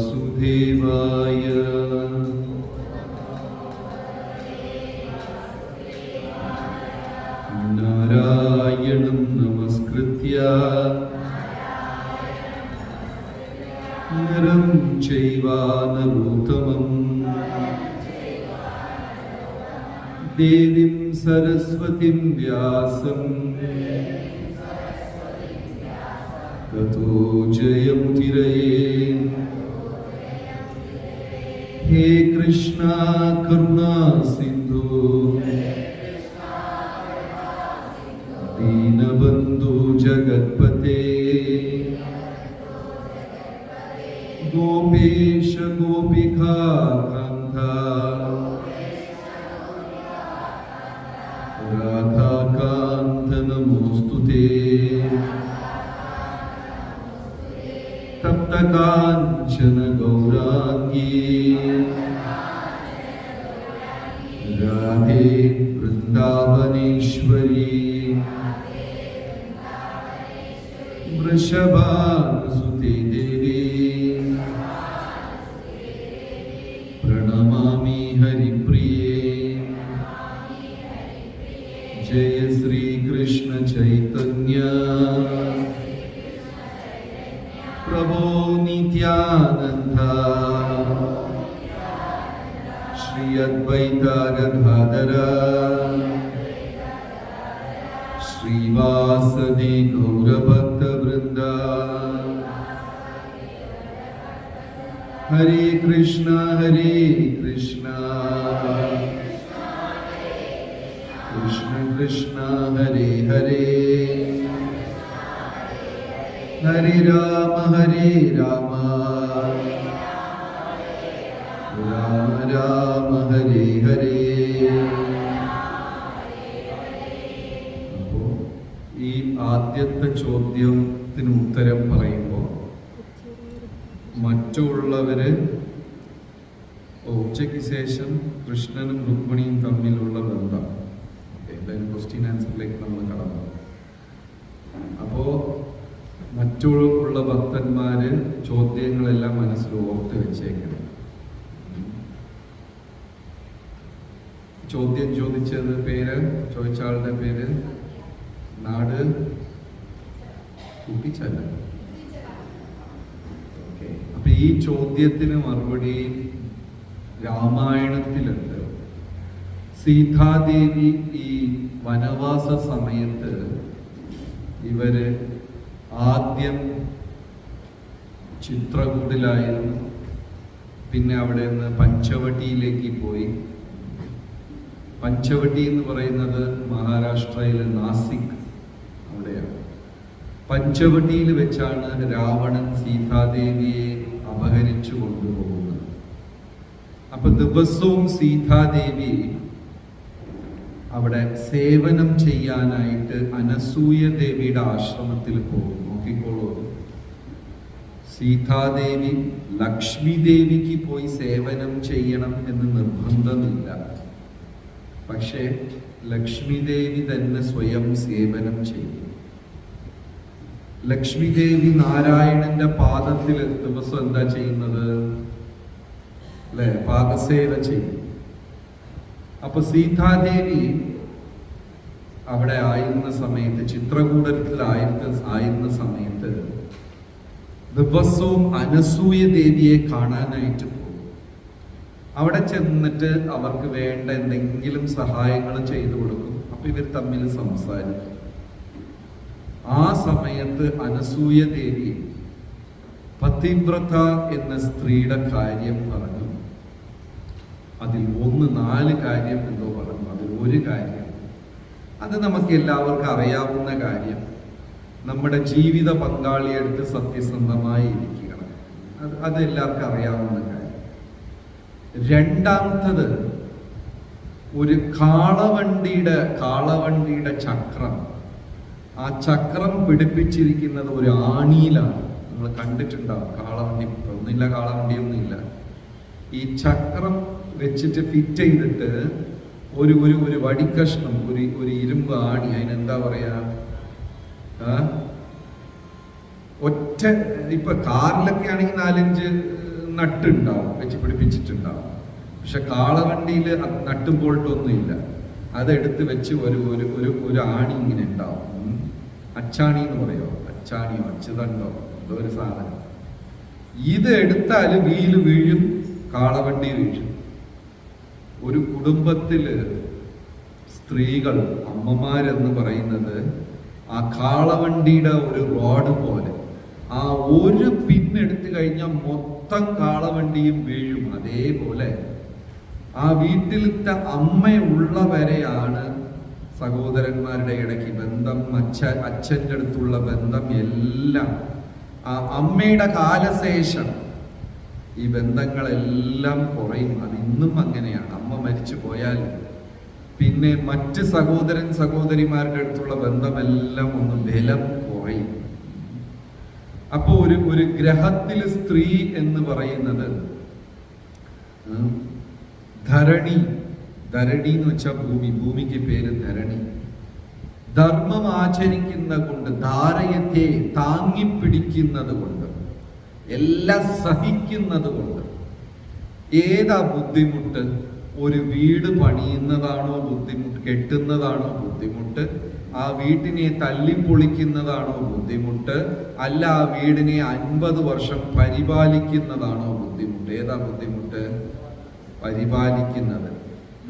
വാസുദേവായ. നാരായണം നമസ്കൃത്യ നരം ചൈവ നരോത്തമം ദേവീം സരസ്വതീം വ്യാസം തതോ ജയമുദിരയേ. ഹേ കൃഷ്ണ കരുണാ സിന്ധു ദീനബന്ധു ജഗത്പതേ ഗോപേശ ഗോപികാ കാന്ത രാധാകാന്ത നമോസ്തുതേ. തപ്തകാഞ്ചന ഗൗരാംഗീ രാധേ വൃന്ദാവനേശ്വരി വൃഷഭാനുസുതേ ദേവി പ്രണമാമി ഹരിപ്രിയേ. ജയ ശ്രീകൃഷ്ണ ചൈതന്യ പ്രഭോ നിത്യാനന്ദ ശ്രീ അദ്വൈത ഗദാധര ശ്രീവാസദി ഗൗരഭക്തവൃന്ദ. ഹരേ കൃഷ്ണ കൃഷ്ണ കൃഷ്ണ ഹരേ ഹരേ ഹരേ രാമ രാമ രാമ ഹരേ ഹരേ. അപ്പോ ഈ ആദ്യത്തെ ചോദ്യത്തിന് ഉത്തരം പറയുമ്പോൾ മറ്റുള്ളവര് ഉച്ചയ്ക്ക് ശേഷം കൃഷ്ണനും രുക്മിണിയും തമ്മിലുള്ള ബന്ധം, എന്തായാലും ക്വസ്റ്റ്യൻ ആൻസറിലേക്ക് നമ്മൾ കടന്നു. അപ്പോ മറ്റുള്ള ഭക്തന്മാര് ചോദ്യങ്ങളെല്ലാം മനസ്സിൽ ഓർത്ത് വെച്ചേക്കണം. ചോദ്യം ചോദിച്ചത് പേര്, ചോദിച്ച ആളുടെ പേര്, നാട്, കുട്ടിച്ചല്ല. അപ്പൊ ഈ ചോദ്യത്തിന് മറുപടി രാമായണത്തിലുണ്ട്. സീതാദേവി ഈ വനവാസ സമയത്ത് ഇവര് ആദ്യം ചിത്രകൂടിലായിരുന്നു, പിന്നെ അവിടെ നിന്ന് പഞ്ചവട്ടിയിലേക്ക് പോയി. പഞ്ചവട്ടി എന്ന് പറയുന്നത് മഹാരാഷ്ട്രയിലെ നാസിക് അവിടെയാണ്. പഞ്ചവട്ടിയിൽ വെച്ചാണ് രാവണൻ സീതാദേവിയെ അപഹരിച്ചു കൊണ്ടുപോകുന്നത്. അപ്പൊ ദിവസവും സീതാദേവി അവിടെ സേവനം ചെയ്യാനായിട്ട് അനസൂയ ദേവിയുടെ ആശ്രമത്തിൽ പോകും. നോക്കിക്കോളൂ, സീതാദേവി ലക്ഷ്മി ദേവിക്ക് പോയി സേവനം ചെയ്യണം എന്ന് നിർബന്ധമില്ല. പക്ഷേ ലക്ഷ്മി ദേവി തന്നെ സ്വയം സേവനം ചെയ്യും. ലക്ഷ്മി ദേവി നാരായണന്റെ പാദത്തിൽ ദിവസം എന്താ ചെയ്യുന്നത്? അല്ലെ, പാദസേവ ചെയ്യും. അപ്പൊ സീതാദേവി അവിടെ ആയിരുന്ന സമയത്ത്, ചിത്രകൂടത്തിലായിരുന്ന സമയത്ത് ദിവസവും അനസൂയ ദേവിയെ കാണാനായിട്ട് പോകും. അവിടെ ചെന്നിട്ട് അവർക്ക് വേണ്ട എന്തെങ്കിലും സഹായങ്ങൾ ചെയ്തു കൊടുക്കും. അപ്പൊ ഇവർ തമ്മിൽ സംസാരിക്കും. ആ സമയത്ത് അനസൂയ ദേവി പതിവ്രത എന്ന സ്ത്രീയുടെ കാര്യം പറഞ്ഞു. അതിൽ 4 കാര്യം എന്തോ പറഞ്ഞു. അതിൽ ഒരു കാര്യം, അത് നമുക്ക് എല്ലാവർക്കും അറിയാവുന്ന കാര്യം, നമ്മുടെ ജീവിത പങ്കാളിയെടുത്ത് സത്യസന്ധമായി ഇരിക്കുക. അത് എല്ലാവർക്കും അറിയാവുന്ന കാര്യം. രണ്ടാമത്തത്, ഒരു കാളവണ്ടിയുടെ ചക്രം, ആ ചക്രം പിടിപ്പിച്ചിരിക്കുന്നത് ഒരു ആണിയിലാണ്. നിങ്ങൾ കണ്ടിട്ടുണ്ടാവും കാളവണ്ടി. കാളവണ്ടിയൊന്നുമില്ല. ഈ ചക്രം വെച്ചിട്ട് ഫിറ്റ് ചെയ്തിട്ട് ഒരു വടിക്കഷ്ണം, ഒരു ഇരുമ്പ് ആണി, അതിനെന്താ പറയാ, ഒറ്റ, ഇപ്പൊ കാറിലൊക്കെ ആണെങ്കിൽ 4-5 നട്ടുണ്ടാവും, വെച്ച് പിടിപ്പിച്ചിട്ടുണ്ടാവും. പക്ഷെ കാളവണ്ടിയിൽ നട്ടും ബോൾട്ടൊന്നുമില്ല. അതെടുത്ത് വെച്ച് ഒരു ആണി ഇങ്ങനെ ഉണ്ടാവും. അച്ചാണി എന്ന് പറയോ, അച്ചാണിയോ അച്ചുതണ്ടോ എന്തോ ഒരു സാധനം. ഇത് എടുത്താൽ വീല് വീഴും, കാളവണ്ടി വീഴും. ഒരു കുടുംബത്തില് സ്ത്രീകൾ, അമ്മമാരെന്ന് പറയുന്നത് ആ കാളവണ്ടിയുടെ ഒരു റോഡ് പോലെ, ആ ഒരു പിന്നെടുത്തു കഴിഞ്ഞാൽ മൊത്തം കാളവണ്ടിയും വീഴും. അതേപോലെ ആ വീട്ടിലത്തെ അമ്മയുള്ളവരെയാണ് സഹോദരന്മാരുടെ ഇടയ്ക്ക് ബന്ധം, അച്ഛൻ്റെ അടുത്തുള്ള ബന്ധം എല്ലാം. ആ അമ്മയുടെ കാലശേഷം ഈ ബന്ധങ്ങളെല്ലാം കുറയും. അത് ഇന്നും അങ്ങനെയാണ്. അമ്മ മരിച്ചു പോയാൽ പിന്നെ മറ്റ് സഹോദരന്മാരുടെ അടുത്തുള്ള ബന്ധമെല്ലാം ഒന്ന് ബലം കുറയും. അപ്പോ ഒരു ഗ്രഹത്തിൽ സ്ത്രീ എന്ന് പറയുന്നത് ധരണി എന്ന് വെച്ചാൽ ഭൂമിക്ക് പേര് ധരണി. ധർമ്മം ആചരിക്കുന്ന കൊണ്ട്, ധാരയത്തെ താങ്ങിപ്പിടിക്കുന്നത് കൊണ്ട്, എല്ലാം സഹിക്കുന്നത് കൊണ്ട്. ഏതാ ബുദ്ധിമുട്ട്? ഒരു വീട് പണിയുന്നതാണോ ബുദ്ധിമുട്ട്? കെട്ടുന്നതാണോ ബുദ്ധിമുട്ട്? ആ വീട്ടിനെ തല്ലിപ്പൊളിക്കുന്നതാണോ ബുദ്ധിമുട്ട്? അല്ല ആ വീടിനെ 50 വർഷം പരിപാലിക്കുന്നതാണോ ബുദ്ധിമുട്ട്? ഏതാ ബുദ്ധിമുട്ട്? പരിപാലിക്കുന്നത്.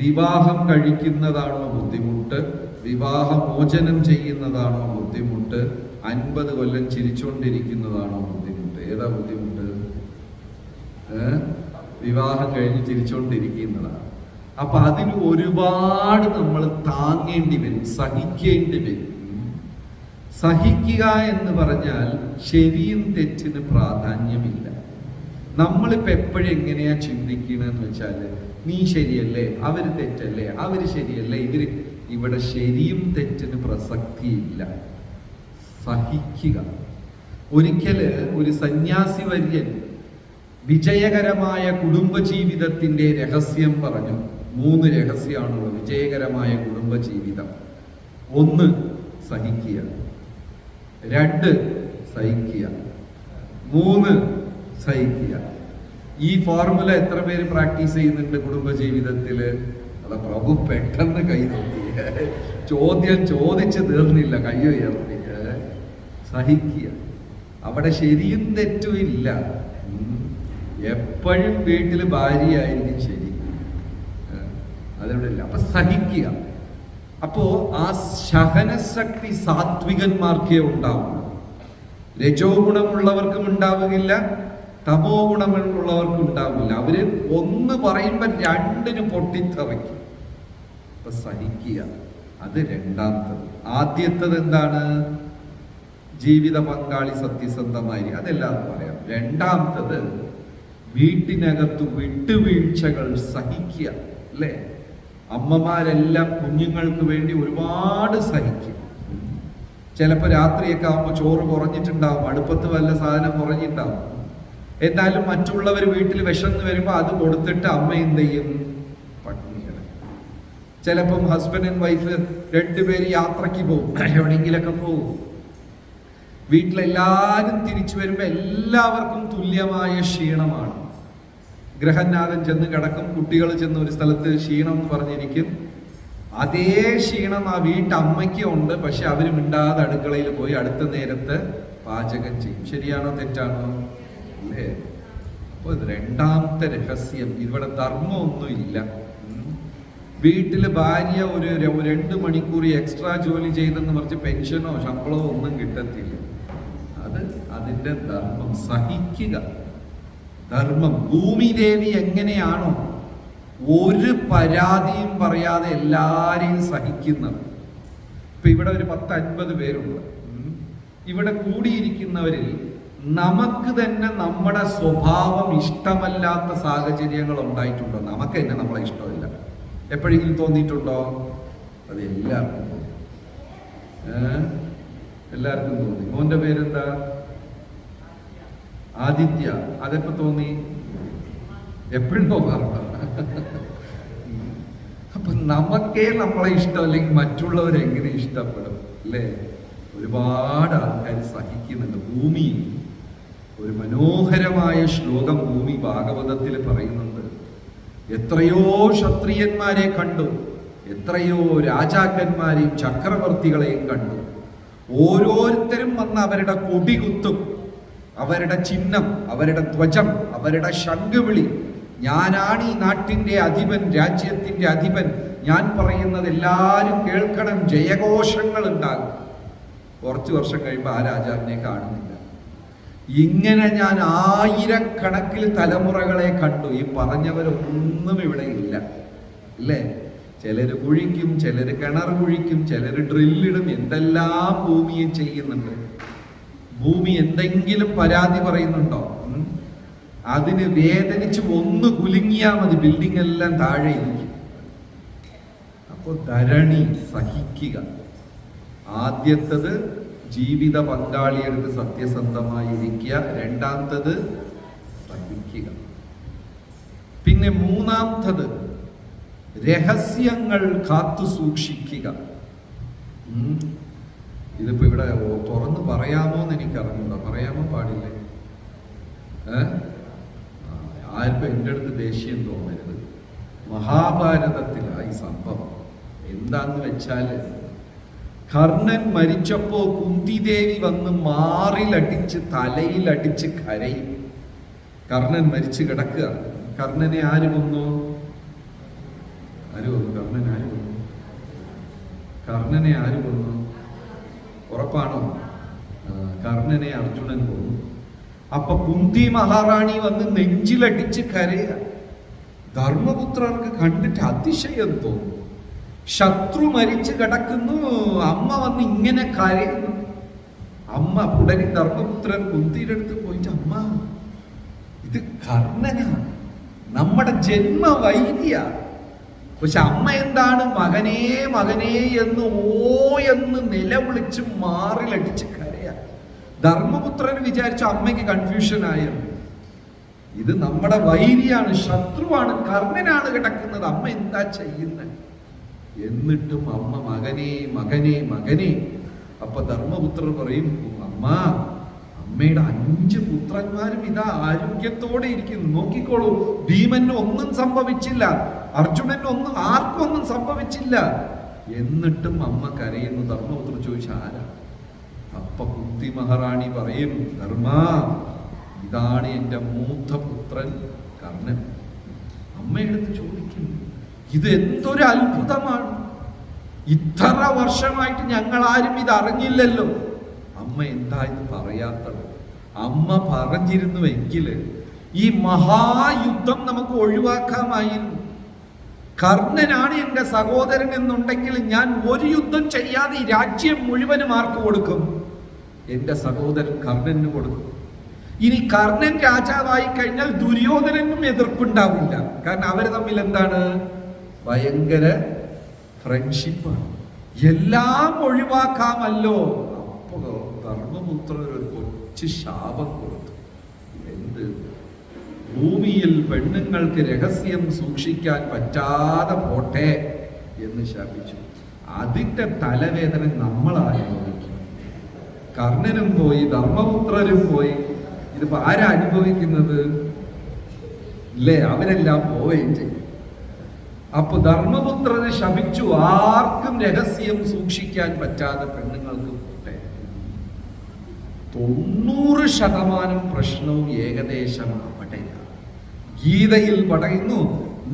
വിവാഹം കഴിക്കുന്നതാണോ ബുദ്ധിമുട്ട്? വിവാഹമോചനം ചെയ്യുന്നതാണോ ബുദ്ധിമുട്ട്? 50 കൊല്ലം ചിരിച്ചുകൊണ്ടിരിക്കുന്നതാണോ ബുദ്ധിമുട്ട്? ഏതാ ബുദ്ധിമുട്ട്? വിവാഹം കഴിഞ്ഞ് ചിരിച്ചുകൊണ്ടിരിക്കുന്നതാണ്. അപ്പൊ അതിന് ഒരുപാട് നമ്മൾ താങ്ങേണ്ടി വരും, സഹിക്കേണ്ടി വരും. സഹിക്കുക എന്ന് പറഞ്ഞാൽ ശരിയും തെറ്റിന് പ്രാധാന്യമില്ല. നമ്മളിപ്പോ എപ്പോഴും എങ്ങനെയാ ചിന്തിക്കണെന്ന് വെച്ചാല്, നീ ശരിയല്ലേ, അവര് തെറ്റല്ലേ, അവര് ശരിയല്ലേ, ഇവിടെ ശരിയും തെറ്റിന് പ്രസക്തിയില്ല. സഹിക്കുക. ഒരിക്കല് ഒരു സന്യാസി വര്യൻ വിജയകരമായ കുടുംബജീവിതത്തിന്റെ രഹസ്യം പറഞ്ഞു. 3 രഹസ്യമാണുള്ളത് വിജയകരമായ കുടുംബജീവിതം. 1 സഹിക്കുക, 2 സഹിക്കുക, 3 സഹിക്കുക. ഈ ഫോർമുല എത്ര പേര് പ്രാക്ടീസ് ചെയ്യുന്നുണ്ട് കുടുംബജീവിതത്തില്? അതാ പ്രഭു പെട്ടെന്ന് കൈ നോക്കി, ചോദ്യം ചോദിച്ചു തീർന്നില്ല, കൈ ഉയർത്തി. സഹിക്കുക. അവിടെ ശരിയും തെറ്റും ഇല്ല. എപ്പോഴും വീട്ടിൽ ഭാര്യയായിരിക്കും ശരി, അതിവിടെ ഇല്ല. അപ്പൊ സഹിക്കുക. അപ്പോ ആ സഹനശക്തി സാത്വികന്മാർക്കേ ഉണ്ടാവുള്ളൂ. രജോ ഗുണമുള്ളവർക്കും ഉണ്ടാവുകയില്ല, തമോ ഗുണമുള്ളവർക്കും ഉണ്ടാവില്ല. അവര് ഒന്ന് പറയുമ്പോ 2 പൊട്ടിത്തെറിക്കും. അപ്പൊ സഹിക്കുക. അത് രണ്ടാമത്തത്. ആദ്യത്തത് എന്താണ്? ജീവിത പങ്കാളി സത്യസന്ധമായി, അതെല്ലാവരും പറയാം. രണ്ടാമത്തത് വീട്ടിനകത്ത് വിട്ടുവീഴ്ചകൾ സഹിക്കുക. അല്ലേ? അമ്മമാരെല്ലാം കുഞ്ഞുങ്ങൾക്ക് വേണ്ടി ഒരുപാട് സഹിക്കും. ചിലപ്പോൾ രാത്രിയൊക്കെ ആകുമ്പോൾ ചോറ് കുറഞ്ഞിട്ടുണ്ടാവും, അടുപ്പത്ത് വല്ല സാധനം കുറഞ്ഞിട്ടുണ്ടാവും. എന്നാലും മറ്റുള്ളവർ വീട്ടിൽ വിശന്ന് വരുമ്പോൾ അത് കൊടുത്തിട്ട് അമ്മ എന്ത് ചെയ്യും? പട്ടിണിയാണ്. ചിലപ്പം ഹസ്ബൻഡ് ആൻഡ് വൈഫ് 2 പേര് യാത്രയ്ക്ക് പോകും, എവിടെയെങ്കിലൊക്കെ പോകും. വീട്ടിലെല്ലാവരും തിരിച്ചു വരുമ്പോൾ എല്ലാവർക്കും തുല്യമായ ക്ഷീണമാണ്. ഗ്രഹനാഥൻ ചെന്ന് കിടക്കും, കുട്ടികൾ ചെന്ന് ഒരു സ്ഥലത്ത് ക്ഷീണം എന്ന് പറഞ്ഞിരിക്കും. അതേ ക്ഷീണം ആ വീട്ടമ്മയ്ക്കും ഉണ്ട്. പക്ഷെ അവര് മിണ്ടാതെ അടുക്കളയിൽ പോയി അടുത്ത നേരത്ത് പാചകം ചെയ്യും. ശരിയാണോ തെറ്റാണോ? അല്ലേ? അപ്പൊ രണ്ടാമത്തെ രഹസ്യം, ഇവിടെ ധർമ്മമൊന്നുമില്ല. വീട്ടില് ഭാര്യ ഒരു 2 മണിക്കൂർ എക്സ്ട്രാ ജോലി ചെയ്തെന്ന് പറഞ്ഞ് പെൻഷനോ ശമ്പളമോ ഒന്നും കിട്ടത്തില്ല. അത് അതിന്റെ ധർമ്മം. സഹിക്കുക. ധർമ്മം. ഭൂമിദേവി എങ്ങനെയാണോ ഒരു പരാതിയും പറയാതെ എല്ലാരെയും സഹിക്കുന്നത്. ഇപ്പൊ ഇവിടെ ഒരു 10-50 പേരുണ്ട്. ഇവിടെ കൂടിയിരിക്കുന്നവരിൽ നമുക്ക് തന്നെ നമ്മുടെ സ്വഭാവം ഇഷ്ടമല്ലാത്ത സാഹചര്യങ്ങൾ ഉണ്ടായിട്ടുണ്ടോ? നമുക്ക് തന്നെ നമ്മളെ ഇഷ്ടമില്ല. എപ്പോഴെങ്കിലും തോന്നിയിട്ടുണ്ടോ? അത് എല്ലാവർക്കും തോന്നി. എല്ലാവർക്കും തോന്നി. മോന്റെ പേരെന്താ? ആദിത്യ. അതെപ്പോ തോന്നി? എപ്പോഴോ പറഞ്ഞു. അപ്പൊ നമുക്കേ നമ്മളെ ഇഷ്ടമല്ലെങ്കിൽ മറ്റുള്ളവരെങ്ങനെ ഇഷ്ടപ്പെടും? അല്ലേ? ഒരുപാട് ആൾക്കാർ സഹിക്കുന്നുണ്ട് ഭൂമിയിൽ. ഒരു മനോഹരമായ ശ്ലോകം ഭൂമി ഭാഗവതത്തിൽ പറയുന്നുണ്ട്. എത്രയോ ക്ഷത്രിയന്മാരെ കണ്ടു, എത്രയോ രാജാക്കന്മാരെയും ചക്രവർത്തികളെയും കണ്ടു. ഓരോരുത്തരും വന്ന് അവരുടെ കൊടി കുത്തും, അവരുടെ ചിഹ്നം, അവരുടെ ധ്വജം, അവരുടെ ശംഖുവിളി, ഞാനാണ് ഈ നാട്ടിൻ്റെ അധിപൻ, രാജ്യത്തിൻ്റെ അധിപൻ, ഞാൻ പറയുന്നത് എല്ലാവരും കേൾക്കണം, ജയഘോഷങ്ങൾ ഉണ്ടാകും. കുറച്ച് വർഷം കഴിയുമ്പോൾ ആ രാജാവിനെ കാണുന്നില്ല. ഇങ്ങനെ ഞാൻ ആയിരക്കണക്കിൽ തലമുറകളെ കണ്ടു. ഈ പറഞ്ഞവരൊന്നും ഇവിടെ ഇല്ല, ഇല്ലേ? ചിലർ കുഴിക്കും, ചിലർ കിണർ കുഴിക്കും, ചിലർ ഡ്രില്ലിടും, എന്തെല്ലാം ഭൂമിയെ ചെയ്യുന്നുണ്ട്. ഭൂമി എന്തെങ്കിലും പരാതി പറയുന്നുണ്ടോ? അതിന് വേദനിച്ച് ഒന്ന് കുലുങ്ങിയാൽ മതി, ബിൽഡിംഗ് എല്ലാം താഴെ ഇരിക്കും. അപ്പോൾ ധരണി സഹിക്കുക. ആദ്യത്തത് ജീവിത പങ്കാളിയെടുത്ത് സത്യസന്ധമായിരിക്കുക. രണ്ടാമത്തത് സഹിക്കുക. പിന്നെ മൂന്നാമത്തത് രഹസ്യങ്ങൾ കാത്തു സൂക്ഷിക്കുക. ഇതിപ്പോ ഇവിടെ തുറന്ന് പറയാമോ എന്ന് എനിക്കറിഞ്ഞൂടാ. പറയാമോ? പാടില്ലേ? ആർക്കും എൻ്റെ അടുത്ത് ദേഷ്യം തോന്നരുത്. മഹാഭാരതത്തിലായി സംഭവം. എന്താന്ന് വെച്ചാല്, കർണൻ മരിച്ചപ്പോ കുന്തിദേവി വന്ന് മാറിലടിച്ച് തലയിലടിച്ച് കരയും. കർണൻ മരിച്ചു കിടക്കുക. കർണനെ ആര് കൊന്നു? കർണൻ ആര് കൊന്നു? കർണനെ ആര് കൊന്നു? ഉറപ്പാണോ? കർണനെ അർജുനൻ കൊന്നു. അപ്പൊ കുന്തി മഹാറാണി വന്ന് നെഞ്ചിലടിച്ച് കരയുക. ധർമ്മപുത്രർക്ക് കണ്ടിട്ട് അതിശയം തോന്നുന്നു. ശത്രു മരിച്ചു കിടക്കുന്നു, അമ്മ വന്ന് ഇങ്ങനെ കരയുന്നു. അമ്മ ഉടനെ ധർമ്മപുത്രൻ കുന്തിയുടെ അടുത്ത് പോയിട്ട്, അമ്മ, ഇത് കർണനാണ്, നമ്മുടെ ജന്മവൈരിയ. പക്ഷെ അമ്മ എന്താണ്, മകനേ മകനേ എന്ന് എന്ന് നിലവിളിച്ച് മാറിലടിച്ച് കരയാ. ധർമ്മപുത്രൻ വിചാരിച്ചു അമ്മയ്ക്ക് കൺഫ്യൂഷൻ ആയത്. ഇത് നമ്മുടെ വൈരിയാണ്, ശത്രുവാണ്, കർണനാണ് കിടക്കുന്നത്, അമ്മ എന്താ ചെയ്യുന്നത്? എന്നിട്ടും അമ്മ മകനേ മകനേ മകനേ. അപ്പൊ ധർമ്മപുത്രർ പറയും, അമ്മ, അമ്മയുടെ 5 പുത്രന്മാരും ഇതാ ആരോഗ്യത്തോടെ ഇരിക്കുന്നു, നോക്കിക്കോളൂ. ഭീമന് ഒന്നും സംഭവിച്ചില്ല, അർജുനന് ഒന്നും, ആർക്കും ഒന്നും സംഭവിച്ചില്ല. എന്നിട്ടും അമ്മ കരയുന്നു. ധർമ്മപുത്രർ ചോദിച്ചു, ആരാ? അപ്പൊ കുന്തി മഹാറാണി പറയും, ധർമ്മ, ഇതാണ് എൻ്റെ മൂത്ത പുത്രൻ കർണൻ. അമ്മയെടുത്ത് ചോദിക്കുന്നു, ഇത് എന്തൊരു അത്ഭുതമാണ്, ഇത്ര വർഷമായിട്ട് ഞങ്ങൾ ആരും ഇത് അറിഞ്ഞില്ലല്ലോ. അമ്മ എന്താ ഇത് പറയാത്തത്? അമ്മ പറഞ്ഞിരുന്നുവെങ്കിൽ ഈ മഹായുദ്ധം നമുക്ക് ഒഴിവാക്കാമായിരുന്നു. കർണനാണ് എൻ്റെ സഹോദരൻ എന്നുണ്ടെങ്കിൽ ഞാൻ ഒരു യുദ്ധം ചെയ്യാതെ ഈ രാജ്യം മുഴുവനും ആർക്ക് കൊടുക്കും? എൻ്റെ സഹോദരൻ കർണന് കൊടുക്കും. ഇനി കർണൻ രാജാവായി കഴിഞ്ഞാൽ ദുര്യോധനനും എതിർപ്പുണ്ടാവില്ല. കാരണം അവര് തമ്മിൽ എന്താണ്? ഭയങ്കര ഫ്രണ്ട്ഷിപ്പാണ്. എല്ലാം ഒഴിവാക്കാമല്ലോ. അപ്പോ ധർമ്മപുത്രൻ ഒരു കൊച്ചു ശാപം കൊടുത്തു. എന്ത്? ഭൂമിയിൽ പെണ്ണുങ്ങൾക്ക് രഹസ്യം സൂക്ഷിക്കാൻ പറ്റാതെ പോട്ടെ എന്ന് ശപിച്ചു. അതിന്റെ തലവേദന നമ്മൾ അനുഭവിക്കും. കർണനും പോയി, ധർമ്മപുത്രരും പോയി. ഇതിപ്പോ ആരാ അനുഭവിക്കുന്നത്? ഇല്ലേ? അവരെല്ലാം പോവുകയും ചെയ്യും. അപ്പൊ ധർമ്മപുത്രനെ ശപിച്ചു, ആർക്കും രഹസ്യം സൂക്ഷിക്കാൻ പറ്റാതെ പെണ്ണുങ്ങൾക്ക് പോട്ടെ. 90% പ്രശ്നവും ഏകദേശം അവിടെയാണ്. ഗീതയിൽ പറയുന്നു,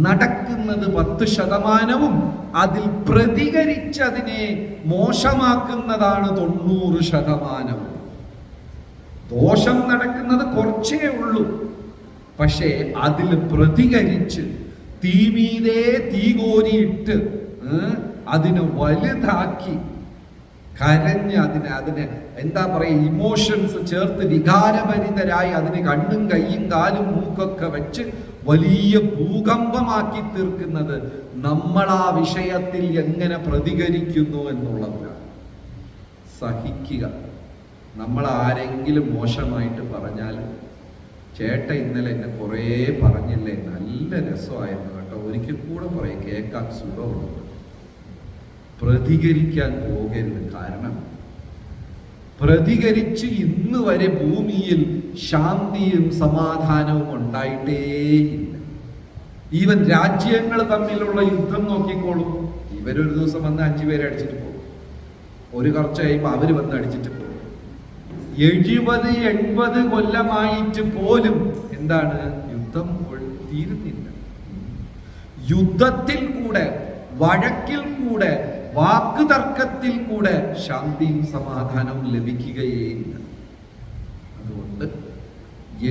നടക്കുന്നത് 10%, അതിൽ പ്രതികരിച്ചതിനെ മോശമാക്കുന്നതാണ് 90%. ദോഷം നടക്കുന്നത് കുറച്ചേ ഉള്ളൂ, പക്ഷേ അതിൽ പ്രതികരിച്ച് തീമീതേ തീ കോരിയിട്ട് അതിനെ വലുതാക്കി കരഞ്ഞ് അതിനെ എന്താ പറയുക, ഇമോഷൻസ് ചേർത്ത് വികാരഭരിതരായി അതിന് കണ്ണും കയ്യും കാലും മൂക്കൊക്കെ വെച്ച് വലിയ ഭൂകമ്പമാക്കി തീർക്കുന്നത് നമ്മൾ ആ വിഷയത്തിൽ എങ്ങനെ പ്രതികരിക്കുന്നു എന്നുള്ളതാണ്. സഹിക്കുക. നമ്മൾ ആരെങ്കിലും മോശമായിട്ട് പറഞ്ഞാൽ, ചേട്ട ഇന്നലെ എന്നെ കുറേ പറഞ്ഞില്ലേ, നല്ല രസമായിരുന്നു കേട്ടോ, ഒരിക്കൽ കൂടെ പറയും, കേൾക്കാൻ സുഖമുണ്ട്. പ്രതികരിക്കാൻ പോകരുത്. കാരണം പ്രതികരിച്ച് ഇന്ന് വരെ ഭൂമിയിൽ ശാന്തിയും സമാധാനവും ഉണ്ടായിട്ടേയില്ല. ഈവൻ രാജ്യങ്ങൾ തമ്മിലുള്ള യുദ്ധം നോക്കിക്കോളും. ഇവരൊരു ദിവസം വന്ന് 5 പേരെ അടിച്ചിട്ട് പോകും, ഒരു കുറച്ച് കഴിയുമ്പോൾ അവര് വന്ന് അടിച്ചിട്ട് പോകും. 70-80 കൊല്ലമായിട്ട് പോലും എന്താണ് യുദ്ധം തീരുന്നില്ല. യുദ്ധത്തിൽ കൂടെ, വഴക്കിൽ കൂടെ, വാക്കുതർക്കത്തിൽ കൂടെ ശാന്തിയും സമാധാനവും ലഭിക്കുകയില്ല. അതുകൊണ്ട്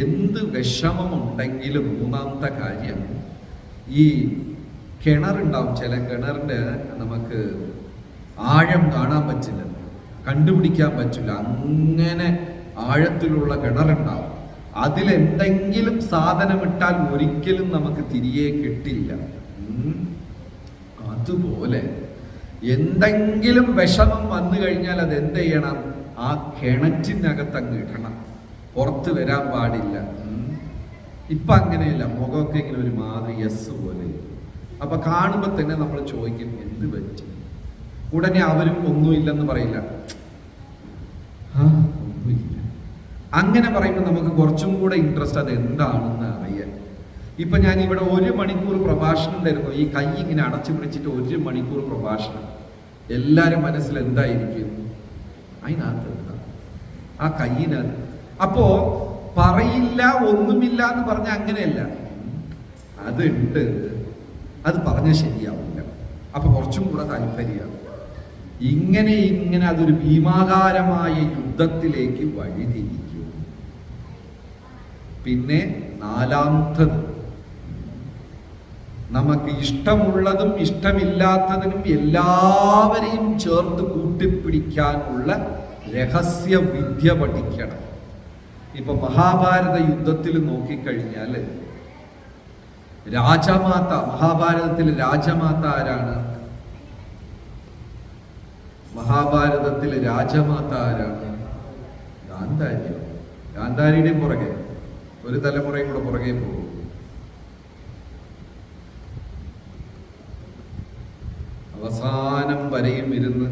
എന്ത് വിഷമമുണ്ടെങ്കിലും മൂന്നാമത്തെ കാര്യം, ഈ കിണറുണ്ടാവും, ചില കിണറിന്റെ നമുക്ക് ആഴം കാണാൻ പറ്റില്ല, കണ്ടുപിടിക്കാൻ പറ്റില്ല, അങ്ങനെ ആഴത്തിലുള്ള കിണറുണ്ടാവും. അതിലെന്തെങ്കിലും സാധനമിട്ടാൽ ഒരിക്കലും നമുക്ക് തിരികെ കിട്ടില്ല. അതുപോലെ എന്തെങ്കിലും വിഷമം വന്നു കഴിഞ്ഞാൽ അത് എന്ത് ചെയ്യണം? ആ കിണറ്റിനകത്ത് അങ്ങ് ഇടണം, പുറത്ത് വരാൻ പാടില്ല. ഇപ്പൊ അങ്ങനെയല്ല, മുഖമൊക്കെ ഇങ്ങനെ ഒരു മാതിരി യെസ് പോലെ. അപ്പൊ കാണുമ്പോ തന്നെ നമ്മൾ ചോദിക്കും എന്ത് പറ്റി? ഉടനെ അവരും ഒന്നുമില്ലെന്ന് പറയില്ല, ഒന്നുമില്ല. അങ്ങനെ പറയുമ്പോൾ നമുക്ക് കുറച്ചും കൂടെ ഇൻട്രസ്റ്റ് അത് എന്താണെന്ന് അറിയാൻ. ഇപ്പൊ ഞാൻ ഇവിടെ 1 മണിക്കൂർ പ്രഭാഷണം തരുന്നു, ഈ കൈ ഇങ്ങനെ അടച്ചു പിടിച്ചിട്ട് 1 മണിക്കൂർ പ്രഭാഷണം, എല്ലാരും മനസ്സിൽ എന്തായിരിക്കും? അതിനകത്ത് എന്താ? ആ കയ്യിനകത്ത്. അപ്പോ പറയില്ല, ഒന്നുമില്ല എന്ന് പറഞ്ഞ അങ്ങനെയല്ല, അതുണ്ട്, അത് പറഞ്ഞ ശരിയാവില്ല. അപ്പൊ കുറച്ചും കൂടെ താല്പര്യമാണ്. ഇങ്ങനെ അതൊരു ഭീമാകാരമായ യുദ്ധത്തിലേക്ക് വഴിതിരിക്കും. പിന്നെ 4ാമത്തത്, നമുക്ക് ഇഷ്ടമുള്ളതും ഇഷ്ടമില്ലാത്തതിനും എല്ലാവരെയും ചേർത്ത് കൂട്ടിപ്പിടിക്കാനുള്ള രഹസ്യ വിദ്യ പഠിക്കണം. ഇപ്പൊ മഹാഭാരത യുദ്ധത്തിൽ നോക്കിക്കഴിഞ്ഞാൽ രാജമാത, മഹാഭാരതത്തിലെ രാജമാത ആരാണ്? മഹാഭാരതത്തിലെ രാജമാത ആരാണ്? ഗാന്ധാരി. ഗാന്ധാരിയുടെയും പുറകെ ഒരു തലമുറയും കൂടെ പുറകെ പോകും. അവസാനം വരെയും ഇരുന്ന്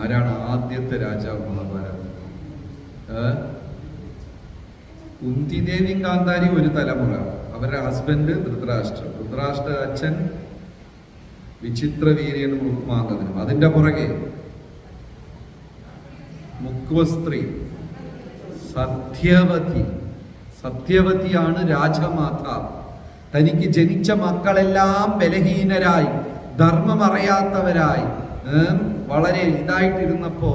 ആരാണ് ആദ്യത്തെ രാജാവ് മഹാഭാരതത്തിൽ? കുന്തിദേവിയും ഗാന്ധാരി ഒരു തലമുറ, അവരുടെ ഹസ്ബൻഡ് ധൃതരാഷ്ട്ര, ധൃതരാഷ്ട്ര അച്ഛൻ വിചിത്രവീര്യനും രുക്മാംഗദനും, അതിന്റെ പുറകെ മുക്വസ്ത്രീ സത്യവതി. സത്യവതിയാണ് രാജമാതാവ്. തനിക്ക് ജനിച്ച മക്കളെല്ലാം ബലഹീനരായി, ധർമ്മം അറിയാത്തവരായി, വളരെ ഇതായിട്ടിരുന്നപ്പോ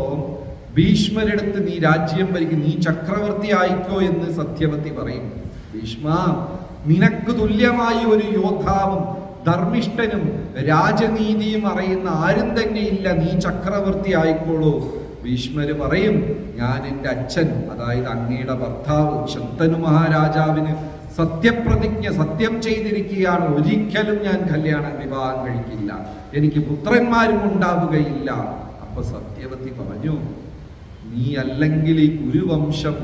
ഭീഷ്മരെടുത്ത് നീ രാജ്യം ഭരിക്കും, നീ ചക്രവർത്തി ആയിക്കോ എന്ന് സത്യവതി പറയും. ഭീഷ്മ, നിനക്ക് തുല്യമായി ഒരു യോദ്ധാവും ധർമ്മിഷ്ഠനും രാജനീതിയും അറിയുന്ന ആരും തന്നെ ഇല്ല, നീ ചക്രവർത്തി ആയിക്കോളൂ. ഭീഷ്മര് പറയും, ഞാൻ എൻ്റെ അച്ഛൻ, അതായത് അങ്ങയുടെ ഭർത്താവ് ശന്തനു മഹാരാജാവിന് സത്യപ്രതിജ്ഞ, സത്യം ചെയ്തിരിക്കുകയാണ്, ഒരിക്കലും ഞാൻ വിവാഹം കഴിക്കില്ല, എനിക്ക് പുത്രന്മാരും ഉണ്ടാവുകയില്ല. അപ്പൊ സത്യവതി പറഞ്ഞു, നീ അല്ലെങ്കിൽ ഈ കുരുവംശം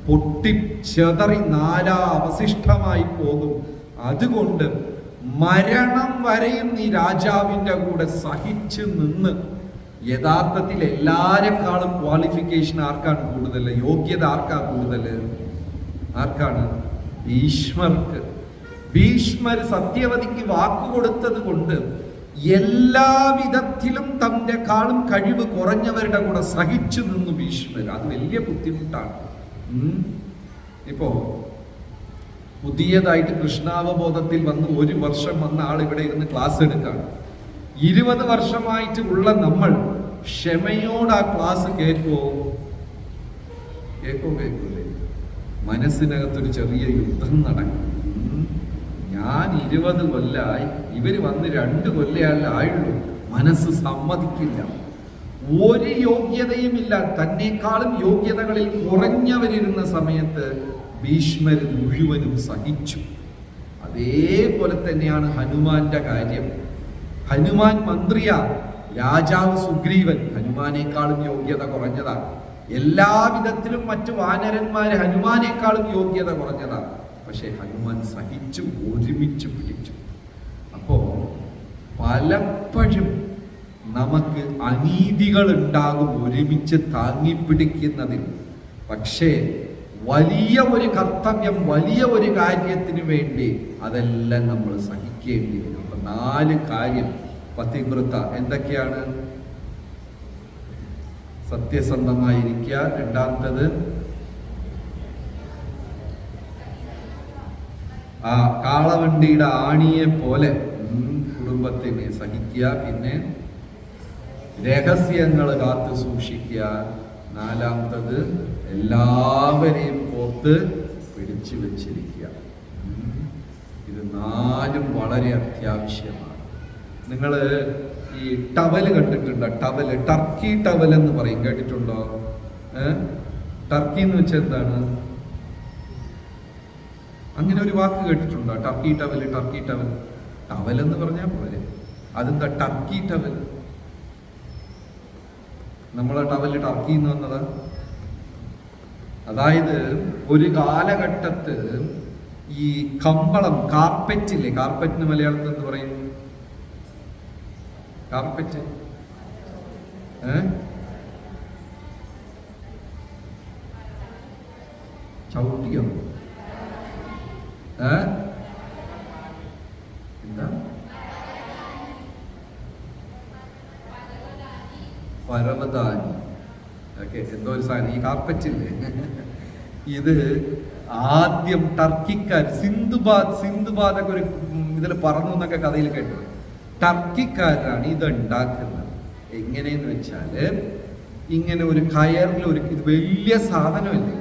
പൊട്ടിച്ചെതറി 4 അവശിഷ്ടമായി പോകും, അതുകൊണ്ട് മരണം വരെയും നീ രാജാവിന്റെ കൂടെ സഹിച്ചു നിന്ന്. യഥാർത്ഥത്തിൽ എല്ലാരെക്കാളും ക്വാളിഫിക്കേഷൻ ആർക്കാണ് കൂടുതൽ? യോഗ്യത ആർക്കാ കൂടുതൽ? ആർക്കാണ്? ഭീഷ്മർക്ക്. ഭീഷ്മർ സത്യവതിക്ക് വാക്കുകൊടുത്തത് കൊണ്ട് എല്ലാവിധത്തിലും തന്റെ കാളും കഴിവ് കുറഞ്ഞവരുടെ കൂടെ സഹിച്ചു നിന്നു ഭീഷ്മർ. അത് വലിയ ബുദ്ധിമുട്ടാണ്. ഇപ്പോ പുതിയതായിട്ട് കൃഷ്ണാവബോധത്തിൽ വന്ന് 1 വർഷം വന്ന ആൾ ഇവിടെ ഇരുന്ന് ക്ലാസ് എടുക്കാണ്. 20 വർഷമായിട്ട് ഉള്ള നമ്മൾ ക്ഷമയോട് ആ ക്ലാസ് കേൾക്കുമോ? കേൾക്കൂലേ? മനസ്സിനകത്തൊരു ചെറിയ യുദ്ധം നടക്കും. ഞാൻ 20 കൊല്ലായി, ഇവര് വന്ന് 2 കൊല്ലയല്ല ആയുള്ളൂ. മനസ്സ് സമ്മതിക്കില്ല. ഒരു യോഗ്യതയുമില്ല, തന്നെക്കാളും യോഗ്യതകളിൽ കുറഞ്ഞവരിരുന്ന സമയത്ത് ഭീഷ്മർ മുഴുവനും സഹിച്ചു. അതേപോലെ തന്നെയാണ് ഹനുമാന്റെ കാര്യം. ഹനുമാൻ മന്ത്രിയാ, രാജാവ് സുഗ്രീവൻ ഹനുമാനേക്കാളും യോഗ്യത കുറഞ്ഞതാണ്. എല്ലാവിധത്തിലും മറ്റു വാനരന്മാര് ഹനുമാനേക്കാളും യോഗ്യത കുറഞ്ഞതാണ്. പക്ഷെ ഹനുമാൻ സഹിച്ചു, ഒരുമിച്ച് പിടിച്ചു. അപ്പോ പലപ്പോഴും നമുക്ക് അനീതികൾ ഉണ്ടാകും ഒരുമിച്ച് താങ്ങിപ്പിടിക്കുന്നതിൽ. പക്ഷേ വലിയ ഒരു കർത്തവ്യം, വലിയ ഒരു കാര്യത്തിന് വേണ്ടി അതെല്ലാം നമ്മൾ സഹിക്കേണ്ടി വരും. അപ്പൊ 4 കാര്യം പതിവ്രത എന്തൊക്കെയാണ്? സത്യസന്ധമായിരിക്കുക. രണ്ടാമത്തത് ആ കാളവണ്ടിയുടെ ആണിയെ പോലെ കുടുംബത്തിനെ സഹിക്കുക. പിന്നെ രഹസ്യങ്ങൾ കാത്തു സൂക്ഷിക്കുക. നാലാമത്തത് എല്ലാവരെയും പോത്ത് പിടിച്ചു വെച്ചിരിക്കുക. ഇത് 4ഉം വളരെ അത്യാവശ്യമാണ്. നിങ്ങൾ ഈ ടവല് കണ്ടിട്ടുണ്ടോ? ടവല്, ടർക്കി ടവൽ എന്ന് പറയും, കേട്ടിട്ടുണ്ടോ? ടർക്കി എന്ന് വെച്ചാൽ എന്താണ്? അങ്ങനെ ഒരു വാക്ക് കേട്ടിട്ടുണ്ടോ? Turkey towel, Turkey towel. Towel എന്ന് പറഞ്ഞാൽ പോലെ അതെന്താ ടർക്കി ടവൽ? നമ്മളെ ടവല് ടർക്കി എന്ന് വന്നതാ. അതായത് ഒരു കാലഘട്ടത്ത് ഈ കമ്പളം, കാർപ്പറ്റ് ഇല്ലേ? കാർപ്പറ്റിന് മലയാളത്തിൽ എന്ന് പറയും കാർപ്പറ്റ്. ചവിട്ടിയോ? എന്താ? പരവതാനി. ഓക്കെ, എന്തോ ഒരു സാധനം. ഈ കാർപ്പറ്റില്ലേ, ഇത് ആദ്യം ടർക്കിക്കാർ സിന്ധുബാദൊക്കെ ഒരു ഇതിൽ പറഞ്ഞു എന്നൊക്കെ കഥയിൽ കേട്ടു. ടർക്കിക്കാരാണ് ഇത് ഉണ്ടാക്കുന്നത്. എങ്ങനെയെന്ന് വെച്ചാല് ഇങ്ങനെ ഒരു കയറിൽ ഇത് വലിയ സാധനമല്ലേ,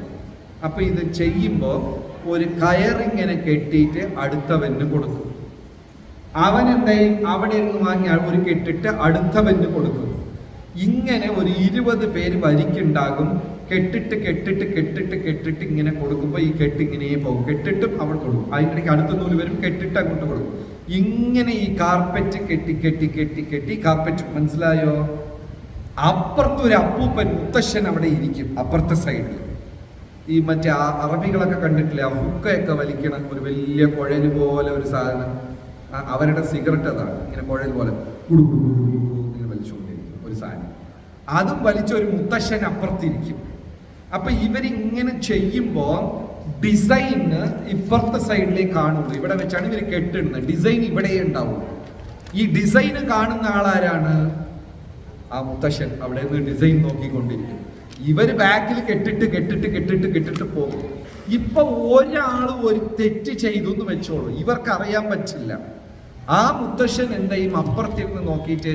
അപ്പൊ ഇത് ചെയ്യുമ്പോ ഒരു കയറിങ്ങനെ കെട്ടിയിട്ട് അടുത്തവന് കൊടുക്കും. അവൻ എന്തായും അവിടെ നിന്ന് വാങ്ങി ഒരു കെട്ടിട്ട് അടുത്തവന് കൊടുക്കും. ഇങ്ങനെ ഒരു 20 പേര് വരിക്കുണ്ടാകും. കെട്ടിട്ട് ഇങ്ങനെ കൊടുക്കുമ്പോൾ ഈ കെട്ടിങ്ങനെ പോകും. കെട്ടിട്ടും അവിടെ കൊടുക്കും. അതിനിടയ്ക്ക് അടുത്ത നൂല് വരും, കെട്ടിട്ട് അങ്ങോട്ട് കൊടുക്കും. ഇങ്ങനെ ഈ കാർപ്പറ്റ് കെട്ടി കാർപ്പറ്റ്. മനസ്സിലായോ? അപ്പുറത്തൊരു അപ്പൂപ്പൻ മുത്തശ്ശൻ അവിടെ ഇരിക്കും, അപ്പുറത്തെ സൈഡിൽ. ഈ മറ്റേ അറബികളൊക്കെ കണ്ടിട്ടില്ലേ, ആ ഹുക്കയൊക്കെ വലിക്കണം, ഒരു വലിയ കുഴൽ പോലെ ഒരു സാധനം. അവരുടെ സിഗരറ്റ് അതാണ്, ഇങ്ങനെ കുഴൽ പോലെ ഇങ്ങനെ വലിച്ചുകൊണ്ടിരിക്കും ഒരു സാധനം. അതും വലിച്ച ഒരു മുത്തശ്ശൻ അപ്പുറത്തിരിക്കും. അപ്പൊ ഇവരിങ്ങനെ ചെയ്യുമ്പോ ഡിസൈന് ഇപ്പുറത്തെ സൈഡിലേക്ക് കാണുള്ളൂ. ഇവിടെ വെച്ചാണ് ഇവർ കെട്ടിടുന്നത്. ഡിസൈൻ ഇവിടെ ഉണ്ടാവുള്ളൂ. ഈ ഡിസൈന് കാണുന്ന ആളാരാണ്? ആ മുത്തശ്ശൻ അവിടെ നിന്ന് ഡിസൈൻ നോക്കിക്കൊണ്ടിരിക്കും. ഇവര് ബാക്കിൽ കെട്ടിട്ട് പോകും. ഇപ്പൊ ഒരാൾ ഒരു തെറ്റ് ചെയ്തു എന്ന് വെച്ചോളൂ, ഇവർക്ക് അറിയാൻ പറ്റില്ല. ആ മുത്തശ്ശൻ എന്തെയും അപ്പുറത്തിരുന്ന് നോക്കിയിട്ട്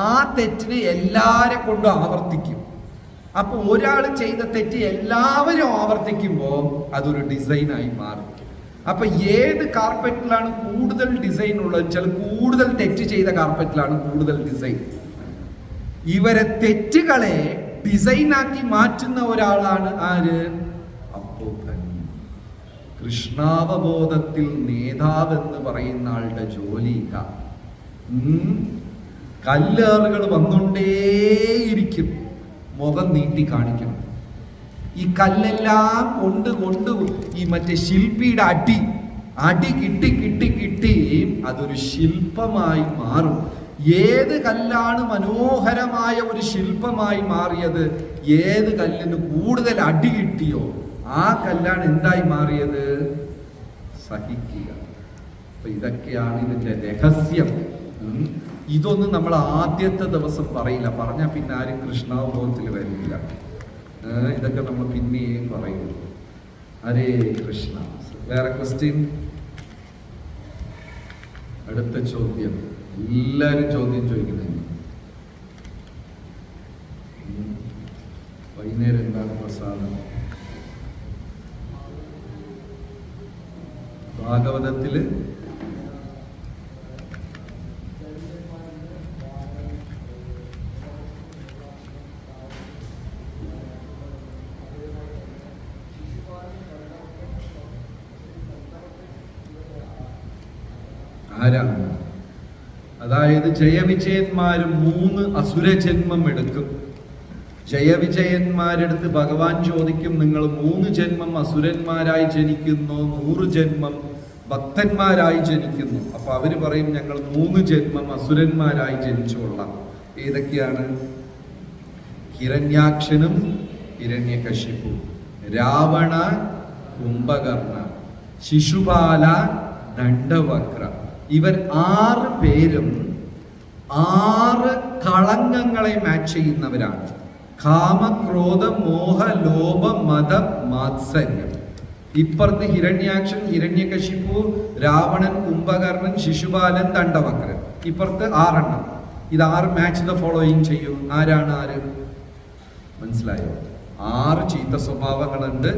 ആ തെറ്റിനെ എല്ലാരെ കൊണ്ടും ആവർത്തിക്കും. അപ്പൊ ഒരാൾ ചെയ്ത തെറ്റ് എല്ലാവരും ആവർത്തിക്കുമ്പോൾ അതൊരു ഡിസൈനായി മാറും. അപ്പൊ ഏത് കാർപ്പറ്റിലാണ് കൂടുതൽ ഡിസൈൻ ഉള്ളത് വെച്ചാൽ കൂടുതൽ തെറ്റ് ചെയ്ത കാർപ്പറ്റിലാണ് കൂടുതൽ ഡിസൈൻ. ഇവരെ തെറ്റുകളെ ഡിസൈനാക്കി മാറ്റുന്ന ഒരാളാണ് ആര്? അപ്പൂപ്പൻ. കൃഷ്ണാവബോധത്തിൽ നേതാവെന്ന് പറയുന്ന ആളുടെ ജോലി കല്ലേറുകൾ വന്നുകൊണ്ടേയിരിക്കും, മുഖം നീട്ടി കാണിക്കണം. ഈ കല്ലെല്ലാം കൊണ്ട് ഈ മറ്റേ ശില്പിയുടെ അടി കിട്ടി അതൊരു ശില്പമായി മാറും. ഏത് കല്ലാണ് മനോഹരമായ ഒരു ശില്പമായി മാറിയത്? ഏത് കല്ലിന് കൂടുതൽ അടി കിട്ടിയോ ആ കല്ലാണ് എന്തായി മാറിയത്? സഹിക്കുക. അപ്പൊ ഇതൊക്കെയാണ് ഇതിന്റെ രഹസ്യം. ഇതൊന്നും നമ്മൾ ആദ്യത്തെ ദിവസം പറയില്ല, പറഞ്ഞാൽ പിന്നെ ആരും കൃഷ്ണാവബോധത്തിൽ വരില്ല. ഇതൊക്കെ നമ്മൾ പിന്നെയും പറയുന്നു. ഹരേ കൃഷ്ണ. വേറെ ക്വസ്റ്റ്യൻ? അടുത്ത ചോദ്യം. എല്ലാരും ചോദ്യം ചോദിക്കുന്നത്. വൈകുന്നേരം എന്താണ് പ്രസാദം? ഭാഗവതത്തില് ആരാണ്? അതായത് ജയവിജയന്മാരും 3 അസുരജന്മം എടുക്കും. ജയവിജയന്മാരെടുത്ത് ഭഗവാൻ ചോദിക്കും, നിങ്ങൾ 3 ജന്മം അസുരന്മാരായി ജനിക്കുന്നു, 100 ജന്മം ഭക്തന്മാരായി ജനിക്കുന്നു. അപ്പൊ അവര് പറയും, ഞങ്ങൾ 3 ജന്മം അസുരന്മാരായി ജനിച്ചോളാം ഏതൊക്കെയാണ്? ഹിരണ്യാക്ഷനും ഹിരണ്യകശിപു, രാവണ കുംഭകർണ, ശിശുപാല ദണ്ഡവക്ര. ഇവർ 6 പേരും 6 കളങ്കങ്ങളെ മാച്ച് ചെയ്യുന്നവരാണ്. കാമ, ക്രോധ, മോഹ, ലോഭ, മത, മാത്സര്യം. ഇപ്പുറത്ത് ഹിരണ്യാക്ഷൻ, ഹിരണ്യകശിപു, രാവണൻ, കുംഭകർണൻ, ശിശുപാലൻ, ദണ്ഡവക്രൻ. ഇപ്പുറത്ത് 6 എണ്ണം. ഇത് 6 മാച്ച് ദ ഫോളോയിങ് ചെയ്യും. ആരാണ് ആര്? മനസ്സിലായോ? 6 ചീത്ത സ്വഭാവങ്ങളുണ്ട്,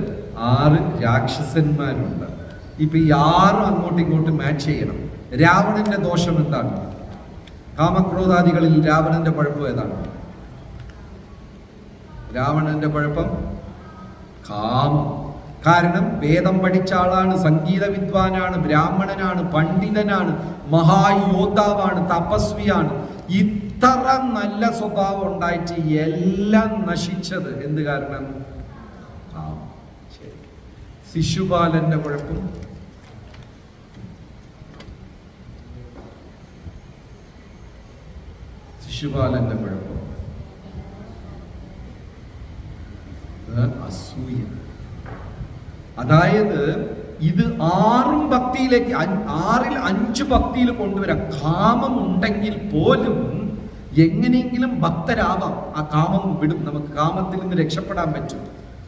6 രാക്ഷസന്മാരുണ്ട്. ഇപ്പൊ ഈ 6 അങ്ങോട്ടും ഇങ്ങോട്ടും മാച്ച് ചെയ്യണം. രാവണന്റെ ദോഷം എന്താണ്? കാമക്രോധാദികളിൽ രാവണന്റെ കുഴപ്പം ഏതാണ്? രാവണന്റെ കുഴപ്പം കാമം. കാരണം വേദം പഠിച്ച ആളാണ്, സംഗീത വിദ്വാനാണ്, ബ്രാഹ്മണനാണ്, പണ്ഡിതനാണ്, മഹായോദ്ധാവാണ്, തപസ്വിയാണ്. ഇത്ര നല്ല സ്വഭാവം ഉണ്ടായിട്ട് എല്ലാം നശിച്ചത് എന്ത് കാരണം? ശരി. ശിശുപാലന്റെ കുഴപ്പം ശിശുപാലന്റെ കുഴപ്പം അസൂയ. അതായത് ഇത് 6 ഭക്തിയിലേക്ക്, 6ൽ 5 ഭക്തിയിൽ കൊണ്ടുവരാം. കാമം ഉണ്ടെങ്കിൽ പോലും എങ്ങനെയെങ്കിലും ഭക്തരാവാം. ആ കാമം വിടും, നമുക്ക് കാമത്തിൽ നിന്ന് രക്ഷപ്പെടാൻ പറ്റും.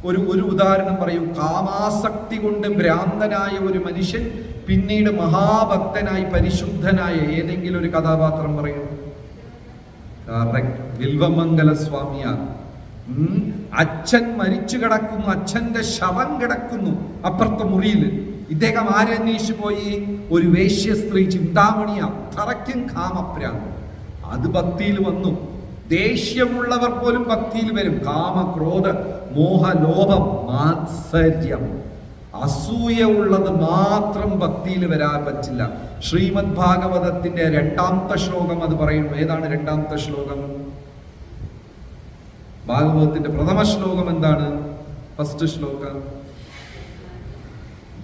ഒരു ഉദാഹരണം പറയൂ. കാമാസക്തി കൊണ്ട് ഭ്രാന്തനായ ഒരു മനുഷ്യൻ പിന്നീട് മഹാഭക്തനായി പരിശുദ്ധനായ ഏതെങ്കിലും ഒരു കഥാപാത്രം പറയൂ. വിൽവമംഗല സ്വാമിയാണ്. അച്ഛൻ മരിച്ചു കിടക്കുന്നു, അച്ഛന്റെ ശവം കിടക്കുന്നു അപ്പുറത്തെ മുറിയിൽ. ഇദ്ദേഹം ആരന്വേഷിച്ചു പോയി? ഒരു വേശ്യ സ്ത്രീ, ചിന്താമണിയാ, തറയ്ക്കും കാമപ്രാന്ത്. അത് ഭക്തിയിൽ വന്നു. ദേഷ്യമുള്ളവർ പോലും ഭക്തിയിൽ വരും. കാമ, ക്രോധ, മോഹ, ലോഭം, മാത്സര്യം, അസൂയ ഉള്ളത് മാത്രം ഭക്തിയിൽ വരാൻ പറ്റില്ല. ശ്രീമദ് ഭാഗവതത്തിന്റെ 2ാമത്തെ ശ്ലോകം അത് പറയുന്നു. ഏതാണ് 2ാമത്തെ ശ്ലോകം? ഭാഗവതത്തിന്റെ പ്രഥമ ശ്ലോകം എന്താണ്? ഫസ്റ്റ് ശ്ലോകം.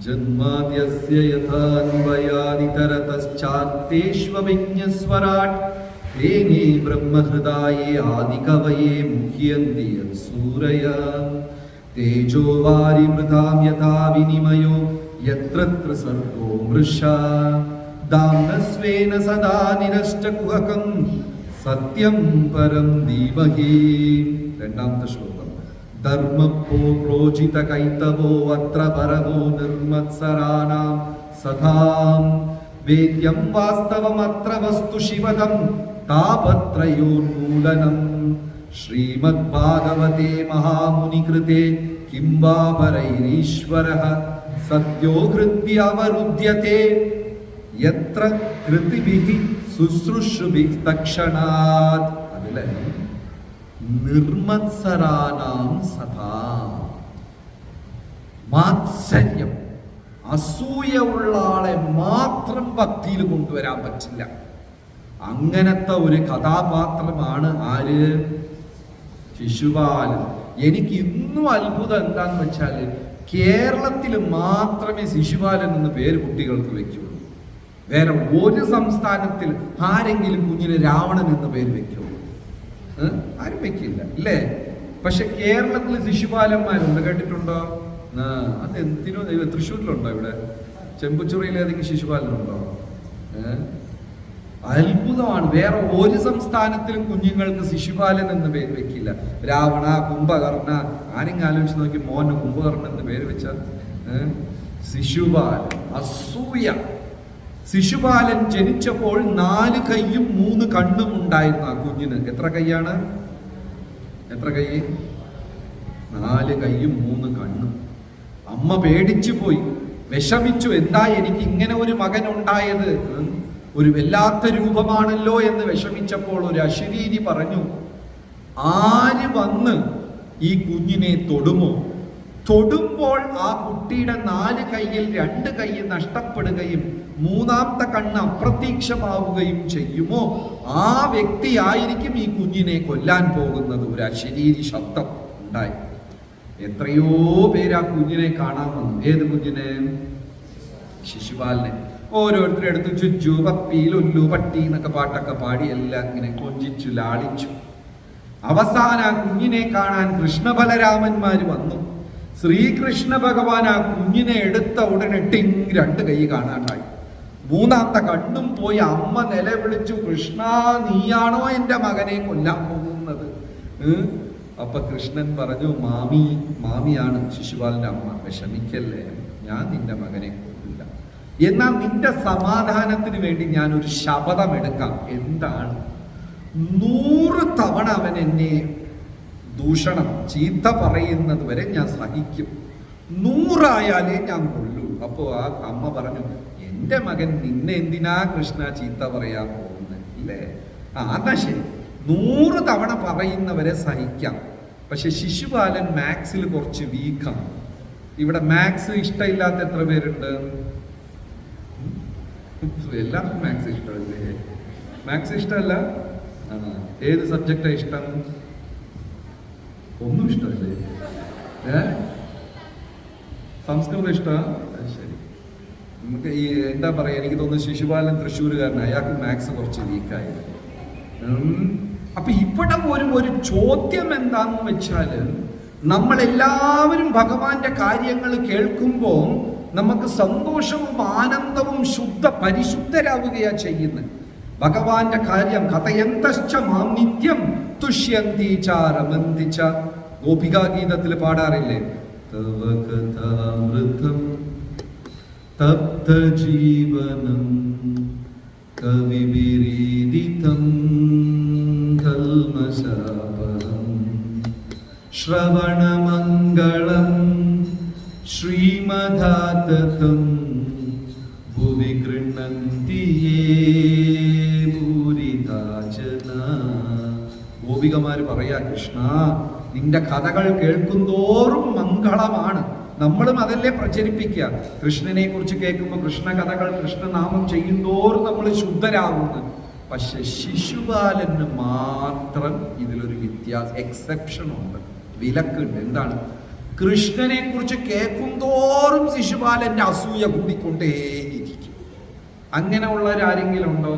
ജന്മാദ്യസ്യ യഥാന്വയാദി തരതശ്ചാത്തേഷ്വവിജ്ഞസ്വരാട് തേനേ ബ്രഹ്മഹൃദായേ ആദികവയേ മുഹ്യന്തി യത്സൂരയാ തേജോ വാരിമൃതാം യഥാ വിനിമയോ യത്രത്ര സർഗോ മൃഷാ ദാംനസ്വേന സദാ നിരഷ്ടകുഹകം സത്യം പരം ധീമഹി. 2ാമത്തെ ശ്ലോകം. ധർമ്മപ്പോ പ്രോചിത കൈതവോ അത്ര പരമോ നിർമത്സരാണാം സദാം വേദ്യം വാസ്തവമത്ര വസ്തു ശിവതം താപത്രയോന്മൂലനം. ശ്രീമദ് ഭാഗവതേ മഹാമുനികൃതേ കിം വാ പരൈരീശ്വരഃ സദ്യോ ഹൃദ്യ അവരുദ്ധ്യതേ യത്ര കൃതിഭിഃ ശുശ്രൂഷുഭിഃ തക്ഷണാത്. അതിലെ നിർമത്സരാനാം സദാ. മാത്സര്യം, അസൂയ ഉള്ള ആളെ മാത്രം ഭക്തിയിൽ കൊണ്ടുവരാൻ പറ്റില്ല. അങ്ങനത്തെ ഒരു കഥാപാത്രമാണ് ആര്? ശിശുപാലൻ. എനിക്ക് ഇന്നും അത്ഭുതം എന്താന്ന് വെച്ചാല് കേരളത്തിൽ മാത്രമേ ശിശുപാലൻ എന്ന് പേര് കുട്ടികൾക്ക് വെക്കുള്ളൂ. വേറെ ഒരു സംസ്ഥാനത്തിൽ ആരെങ്കിലും കുഞ്ഞിന് രാവണൻ എന്ന് പേര് വെക്കുള്ളൂ? ആരും വെക്കില്ല, ഇല്ലേ? പക്ഷെ കേരളത്തിൽ ശിശുപാലന്മാരുണ്ട്, കേട്ടിട്ടുണ്ടോ? അത് എന്തിനോ. തൃശ്ശൂരിലുണ്ടോ? ഇവിടെ ചെമ്പുച്ചുറയിൽ ഏതെങ്കിലും ശിശുപാലനുണ്ടോ? അത്ഭുതമാണ്. വേറെ ഒരു സംസ്ഥാനത്തിലും കുഞ്ഞുങ്ങൾക്ക് ശിശുപാലൻ എന്ന് പേര് വെക്കില്ല. രാവണ, കുംഭകർണ, ആരെങ്കിലും ആലോചിച്ച് നോക്കി മോന് കുംഭകർണൻ എന്ന് പേര് വെച്ച ശിശുപാലൻ. അസൂയ. ശിശുപാലൻ ജനിച്ചപ്പോൾ 4 കൈയും 3 കണ്ണും ഉണ്ടായിരുന്നു ആ കുഞ്ഞിന്. എത്ര കൈയാണ്? എത്ര കൈ? 4 കൈയും 3 കണ്ണും. അമ്മ പേടിച്ചു പോയി, വിഷമിച്ചു. എന്താ എനിക്ക് ഇങ്ങനെ ഒരു മകൻ ഉണ്ടായത്? ഒരു വല്ലാത്ത രൂപമാണല്ലോ എന്ന് വിഷമിച്ചപ്പോൾ ഒരു അശരീരി പറഞ്ഞു, ആര് വന്ന് ഈ കുഞ്ഞിനെ തൊടുമോ, തൊടുമ്പോൾ ആ കുട്ടിയുടെ 4 കൈയിൽ 2 കൈ നഷ്ടപ്പെടുകയും 3ാമത്തെ കണ്ണ് അപ്രത്യക്ഷമാവുകയും ചെയ്യുമോ, ആ വ്യക്തിയായിരിക്കും ഈ കുഞ്ഞിനെ കൊല്ലാൻ പോകുന്നത്. ഒരു അശരീരി ശബ്ദം ഉണ്ടായി. എത്രയോ പേര് ആ കുഞ്ഞിനെ കാണാൻ വന്നു. ഏത് കുഞ്ഞിനെ? ശിശുപാലനെ. ഓരോരുത്തരെടുത്ത് ചുച്ചു പപ്പി ലൊല്ലു പട്ടി എന്നൊക്കെ പാട്ടൊക്കെ പാടി എല്ലാം ഇങ്ങനെ കൊഞ്ചിച്ചു ലാളിച്ചു. അവസാന കുഞ്ഞിനെ കാണാൻ കൃഷ്ണബലരാമന്മാര് വന്നു. ശ്രീകൃഷ്ണ ഭഗവാൻ ആ കുഞ്ഞിനെ എടുത്ത ഉടനെ ടിങ് 2 കൈ കാണാണ്ടായി. 3ാമത്തെ കണ്ണും പോയി. അമ്മ നിലവിളിച്ചു, കൃഷ്ണ നീയാണോ എൻ്റെ മകനെ കൊല്ലാൻ പോകുന്നത്? അപ്പൊ കൃഷ്ണൻ പറഞ്ഞു, മാമിയാണ് ശിശുപാലന്റെ അമ്മ, വിഷമിക്കല്ലേ, ഞാൻ നിന്റെ മകനെ കൊല്ലില്ല. എന്നാൽ നിന്റെ സമാധാനത്തിന് വേണ്ടി ഞാൻ ഒരു ശപഥം എടുക്കാം. എന്താണ്? 100 തവണ അവൻ എന്നെ ദൂഷണം ചീത്ത പറയുന്നത് വരെ ഞാൻ സഹിക്കും, 100 ആയാലേ ഞാൻ കൊല്ലൂ. അപ്പോ ആ അമ്മ പറഞ്ഞു, എന്റെ മകൻ നിന്നെ എന്തിനാ കൃഷ്ണ ചീത്ത പറയാൻ പോകുന്നത് ഇല്ലേ? എന്നാ ശരി, 100 തവണ പറയുന്നവരെ സഹിക്കാം. പക്ഷെ ശിശുപാലൻ മാത്സിൽ കുറച്ച് വീക്കാണ്. ഇവിടെ മാത്സ് ഇഷ്ടമില്ലാത്ത എത്ര പേരുണ്ട്? എല്ലാവർക്കും മാത്സ് ഇഷ്ടമല്ലേ? മാത്സ് ഇഷ്ടമല്ല? ഏത് സബ്ജക്റ്റാ ഇഷ്ടം? ഒന്നും ഇഷ്ടമല്ലേ? സംസ്കൃതം ഇഷ്ടമാണ്? ശരി. നമുക്ക് ഈ എന്താ പറയാ, എനിക്ക് തോന്നുന്നു ശിശുപാലൻ തൃശ്ശൂരുകാരനാണ്, അയാൾക്ക് മാത്സ് കുറച്ച് വീക്കായിരുന്നു. അപ്പൊ ഇവിടെ ഒരു ചോദ്യം എന്താന്ന് വെച്ചാല്, നമ്മളെല്ലാവരും ഭഗവാന്റെ കാര്യങ്ങൾ കേൾക്കുമ്പോൾ നമുക്ക് സന്തോഷവും ആനന്ദവും പരിശുദ്ധരാവുകയാ ചെയ്യുന്നത്. ഭഗവാന്റെ കാര്യം കഥയന്തശ്ച മാം നിത്യം തുഷ്യന്തി ചാരമന്തി ച. ഗോപികാഗീതത്തിൽ പാടാറില്ലേ? തവ കഥാമൃതം തപ്ത ജീവനം കവിവിരീദിതം കൽമശാപഹം ശ്രവണമംഗളം ശ്രീമദാതതം ഭുവി ഗൃഹ്ണന്തി യേ ഭൂരിദാ ജനാ. ഗോപികമാര് പറയാ, കൃഷ്ണ നിന്റെ കഥകൾ കേൾക്കുന്തോറും മംഗളമാണ്. നമ്മളും അതല്ലേ പ്രചരിപ്പിക്കുക. കൃഷ്ണനെ കുറിച്ച് കേൾക്കുമ്പോൾ കൃഷ്ണ കഥകൾ, കൃഷ്ണനാമം ചെയ്യുന്തോറും നമ്മൾ ശുദ്ധരാകുന്നു. പക്ഷെ ശിശുപാലന് മാത്രം ഇതിലൊരു എക്സെപ്ഷൻ ഉണ്ട്, വിലക്കുണ്ട്. എന്താണ്? കൃഷ്ണനെ കുറിച്ച് കേൾക്കുന്തോറും ശിശുപാലന്റെ അസൂയ കൂടിക്കൊണ്ടേയിരിക്കും. അങ്ങനെ ഉള്ളവരാരെങ്കിലും ഉണ്ടോ?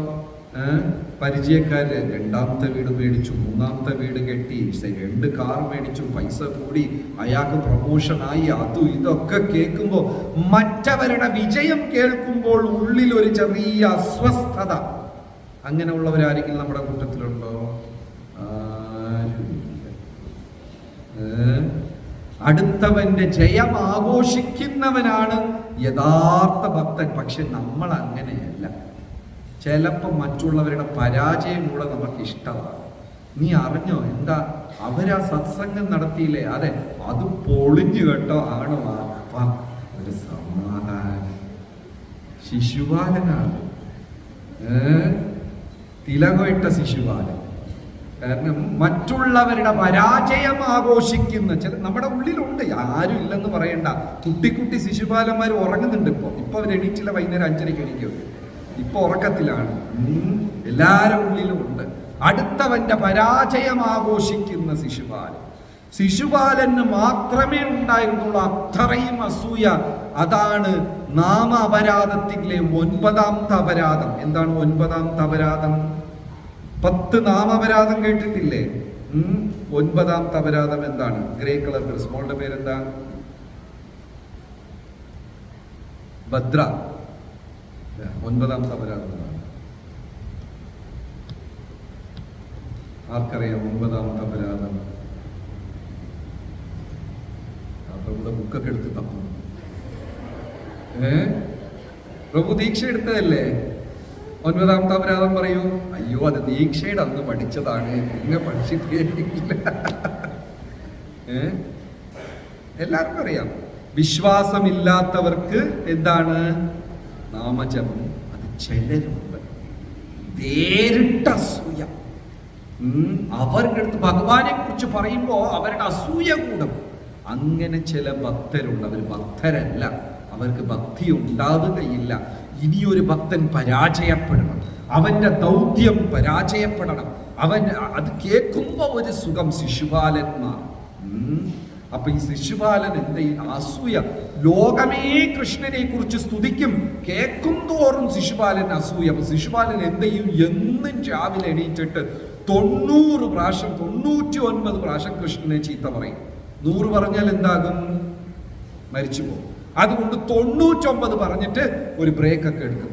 പരിചയക്കാര് 2ാമത്തെ വീട് മേടിച്ചു, 3ാമത്തെ വീട് കെട്ടി, 2 കാർ മേടിച്ചു, പൈസ കൂടി, അയാൾക്ക് പ്രൊമോഷനായി, അതും ഇതൊക്കെ കേൾക്കുമ്പോൾ, മറ്റവരുടെ വിജയം കേൾക്കുമ്പോൾ ഉള്ളിൽ ഒരു ചെറിയ അസ്വസ്ഥത. അങ്ങനെ ഉള്ളവരാരെങ്കിലും നമ്മുടെ കൂട്ടത്തിലുണ്ടോ? അടുത്തവന്റെ ജയം ആഘോഷിക്കുന്നവനാണ് യഥാർത്ഥ ഭക്തൻ. പക്ഷെ നമ്മൾ അങ്ങനെയല്ല. ചിലപ്പോൾ മറ്റുള്ളവരുടെ പരാജയം കൂടെ നമുക്ക് ഇഷ്ടമാണ്. നീ അറിഞ്ഞോ? എന്താ അവരാ സത്സംഗം നടത്തിയില്ലേ? അതെ, അത് പൊളിഞ്ഞു കേട്ടോ. ആണോ? ഒരു സമാധാനം. ശിശുപാലനാണ്, തിലകൊയിട്ട ശിശുപാലൻ. കാരണം മറ്റുള്ളവരുടെ പരാജയം ആഘോഷിക്കുന്ന നമ്മുടെ ഉള്ളിലുണ്ട്. ആരും ഇല്ലെന്ന് പറയണ്ട. കുട്ടി ശിശുപാലന്മാർ ഉറങ്ങുന്നുണ്ട്. ഇപ്പൊ അവർ എണീറ്റില്ല, വൈകുന്നേരം 5:30 എണീക്കും. ഇപ്പൊ ഉറക്കത്തിലാണ്. എല്ലാവരുടെ ഉള്ളിലും ഉണ്ട്. അടുത്തവന്റെ പരാജയം ആഘോഷിക്കുന്ന ശിശുപാലന് മാത്രമേ ഉണ്ടായിരുന്നുള്ളൂ അത്രയും അസൂയ. അതാണ് നാമ അപരാധത്തിലെ 9ാമത്തെ അപരാധം. എന്താണ് 9ാമത്തെ അപരാധം? 10 നാമപരാധം കേട്ടിട്ടില്ലേ? 9ാമത്തെ അപരാധം എന്താണ്? ഗ്രേ കളർ ഡ്രസ്, മോളുടെ പേരെന്താ? ഭദ്ര. 9ാമത്തെ അപരാധം എന്താണ്? ആർക്കറിയാം 9ാമത്തെ അപരാധം? പ്രഭുടെ ബുക്കൊക്കെ എടുത്ത് തപ്പും. പ്രഭു ദീക്ഷ എടുത്തതല്ലേ? 9ാമത്തെ അപരാധം പറയൂ. അയ്യോ, അത് ദീക്ഷയുടെ അന്ന് പഠിച്ചതാണ്, പിന്നെ പഠിച്ചിട്ടില്ല. എല്ലാവർക്കും അറിയാം. വിശ്വാസമില്ലാത്തവർക്ക് എന്താണ് നാമജപം? അത് ചിലരുണ്ട് വേറിട്ട അസൂയ. അവരുടെ അടുത്ത് ഭഗവാനെ കുറിച്ച് പറയുമ്പോ അവരുടെ അസൂയ കൂടും. അങ്ങനെ ചില ഭക്തരുണ്ട്. അവർ ഭക്തരല്ല, അവർക്ക് ഭക്തി ഉണ്ടാവുകയില്ല. ഇനിയൊരു ഭക്തൻ പരാജയപ്പെടണം, അവന്റെ ദൗത്യം പരാജയപ്പെടണം. അവൻ അത് കേൾക്കുമ്പോ ഒരു സുഖം. ശിശുപാലന്മാർ അപ്പൊ ഈ ശിശുപാലൻ എന്ത് ചെയ്യും? അസൂയ. ലോകമേ കൃഷ്ണനെ കുറിച്ച് സ്തുതിക്കും, കേൾക്കും തോറും ശിശുപാലൻ അസൂയ. അപ്പൊ ശിശുപാലൻ എന്ത് ചെയ്യും? എന്നും രാവിലെ എണീറ്റിട്ട് 90 പ്രാവശ്യം 99 പ്രാവശ്യം കൃഷ്ണനെ ചീത്ത പറയും. 100 പറഞ്ഞാൽ എന്താകും? മരിച്ചു പോകും. അതുകൊണ്ട് 99 പറഞ്ഞിട്ട് ഒരു ബ്രേക്ക് ഒക്കെ എടുക്കും,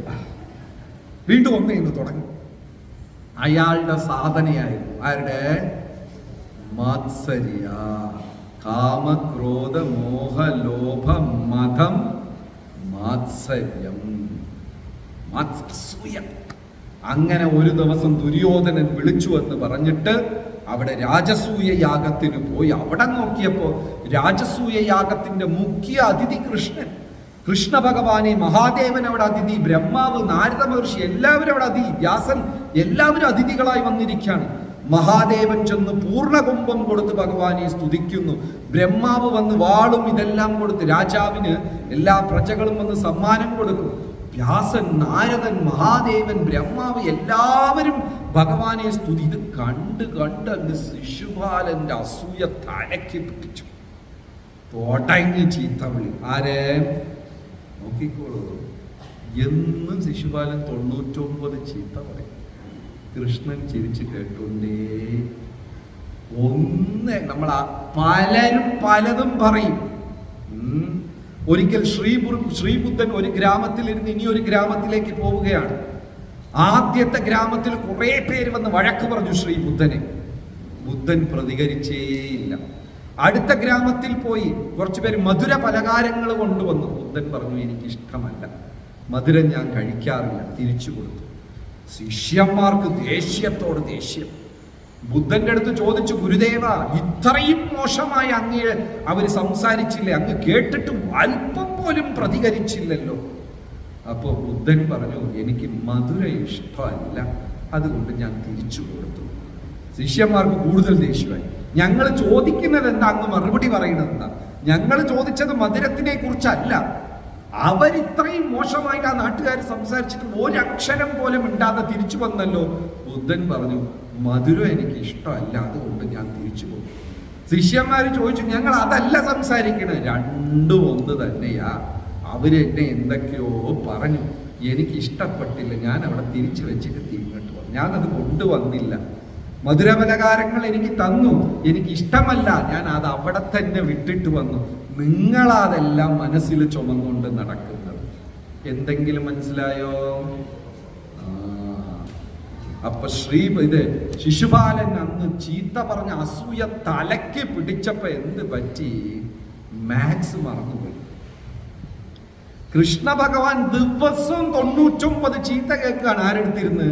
വീണ്ടും ഒന്ന് ഇന്ന് തുടങ്ങും. അയാളുടെ സാധനയായിരുന്നു ആരുടെ? മാത്സര്യ. കാമക്രോധ മോഹ ലോഭ മതം മാത്സര്യം, അസൂയ. അങ്ങനെ ഒരു ദിവസം ദുര്യോധനൻ വിളിച്ചു എന്ന് പറഞ്ഞിട്ട് അവിടെ രാജസൂയ യാഗത്തിന് പോയി. അവിടെ നോക്കിയപ്പോ രാജസൂയ യാഗത്തിന്റെ മുഖ്യ അതിഥി കൃഷ്ണൻ, കൃഷ്ണ ഭഗവാനെ, മഹാദേവൻ അവിടെ അതിഥി, ബ്രഹ്മാവ്, നാരദ മഹർഷി എല്ലാവരും അവിടെ അതിഥി, വ്യാസൻ എല്ലാവരും അതിഥികളായി വന്നിരിക്കുകയാണ്. മഹാദേവൻ ചെന്ന് പൂർണ്ണകുംഭം കൊടുത്ത് ഭഗവാനെ സ്തുതിക്കുന്നു. ബ്രഹ്മാവ് വന്ന് വാളും ഇതെല്ലാം കൊടുത്ത് രാജാവിന് എല്ലാ പ്രജകളും വന്ന് സമ്മാനം കൊടുക്കും. വ്യാസൻ, നാരദൻ, മഹാദേവൻ, ബ്രഹ്മാവ് എല്ലാവരും ഭഗവാനെ സ്തുതി. ഇത് കണ്ട് കണ്ട് അങ്ങ് ശിശുപാലന്റെ അസൂയ തലയ്ക്ക് പിടിച്ചു. തോട്ടങ്ങി ചീത്ത വിളി. ആരെ? നോക്കിക്കോളൂ, എന്നും ശിശുപാലൻ 99 ചീത്ത പറയും. കൃഷ്ണൻ ചിരിച്ചു കേട്ടോണ്ടേ. നമ്മൾ പലരും പലതും പറയും. ഒരിക്കൽ ശ്രീബുദ്ധൻ ഒരു ഗ്രാമത്തിലിരുന്ന് ഇനി ഒരു ഗ്രാമത്തിലേക്ക് പോവുകയാണ്. ആദ്യത്തെ ഗ്രാമത്തിൽ കുറെ പേര് വന്ന് വഴക്ക് പറഞ്ഞു ശ്രീബുദ്ധനെ. ബുദ്ധൻ പ്രതികരിച്ചേയില്ല. അടുത്ത ഗ്രാമത്തിൽ പോയി കുറച്ചു പേര് മധുര പലഹാരങ്ങൾ കൊണ്ടുവന്നു. ബുദ്ധൻ പറഞ്ഞു, എനിക്കിഷ്ടമല്ല, മധുരം ഞാൻ കഴിക്കാറില്ല, തിരിച്ചു കൊടുത്തു. ശിഷ്യന്മാർക്ക് ദേഷ്യത്തോട് ദേഷ്യം. ബുദ്ധന്റെ അടുത്ത് ചോദിച്ചു, ഗുരുദേവ, ഇത്രയും മോശമായി അങ്ങ് അവര് സംസാരിച്ചില്ലേ? അങ്ങ് കേട്ടിട്ട് അല്പം പോലും പ്രതികരിച്ചില്ലല്ലോ. അപ്പോൾ ബുദ്ധൻ പറഞ്ഞു, എനിക്ക് മധുര ഇഷ്ടമല്ല, അതുകൊണ്ട് ഞാൻ തിരിച്ചു കൊടുത്തു. ശിഷ്യന്മാർക്ക് കൂടുതൽ ദേഷ്യമായി. ഞങ്ങൾ ചോദിക്കുന്നത് എന്താ, അങ്ങ് മറുപടി പറയുന്നത് എന്താ? ഞങ്ങൾ ചോദിച്ചത് മധുരത്തിനെ കുറിച്ചല്ല. അവരിത്രയും മോശമായിട്ട് ആ നാട്ടുകാർ സംസാരിച്ചിട്ട് ഒരക്ഷരം പോലും മിണ്ടാതെ തിരിച്ചു വന്നല്ലോ. ബുദ്ധൻ പറഞ്ഞു, മധുരം എനിക്ക് ഇഷ്ടമല്ല, അതുകൊണ്ട് ഞാൻ തിരിച്ചു പോകും. ശിഷ്യന്മാര് ചോദിച്ചു, ഞങ്ങൾ അതല്ല സംസാരിക്കണേ. രണ്ടും ഒന്ന് തന്നെയാ. അവരെന്നെ എന്തൊക്കെയോ പറഞ്ഞു, എനിക്ക് ഇഷ്ടപ്പെട്ടില്ല, ഞാൻ അവിടെ തിരിച്ചു വെച്ചിട്ട് തിരിഞ്ഞിട്ട് വന്നു. ഞാനത് കൊണ്ടുവന്നില്ല. മധുരപലഹാരങ്ങൾ എനിക്ക് തന്നു, എനിക്ക് ഇഷ്ടമല്ല, ഞാൻ അത് അവിടെ തന്നെ വിട്ടിട്ട് വന്നു. നിങ്ങളതെല്ലാം മനസ്സിൽ ചുമന്നുകൊണ്ട് നടക്കുന്നത്. എന്തെങ്കിലും മനസ്സിലായോ? അപ്പൊ ശിശുപാലൻ അന്ന് ചീത്ത പറഞ്ഞ അസൂയ തലയ്ക്ക് പിടിച്ചപ്പോ എന്ത് പറ്റി? മാത്സ് മറന്നുപോയി. കൃഷ്ണ ഭഗവാൻ ദിവസവും 99 ചീത്ത കേൾക്കുകയാണ്. ആരെടുത്തിരുന്ന്?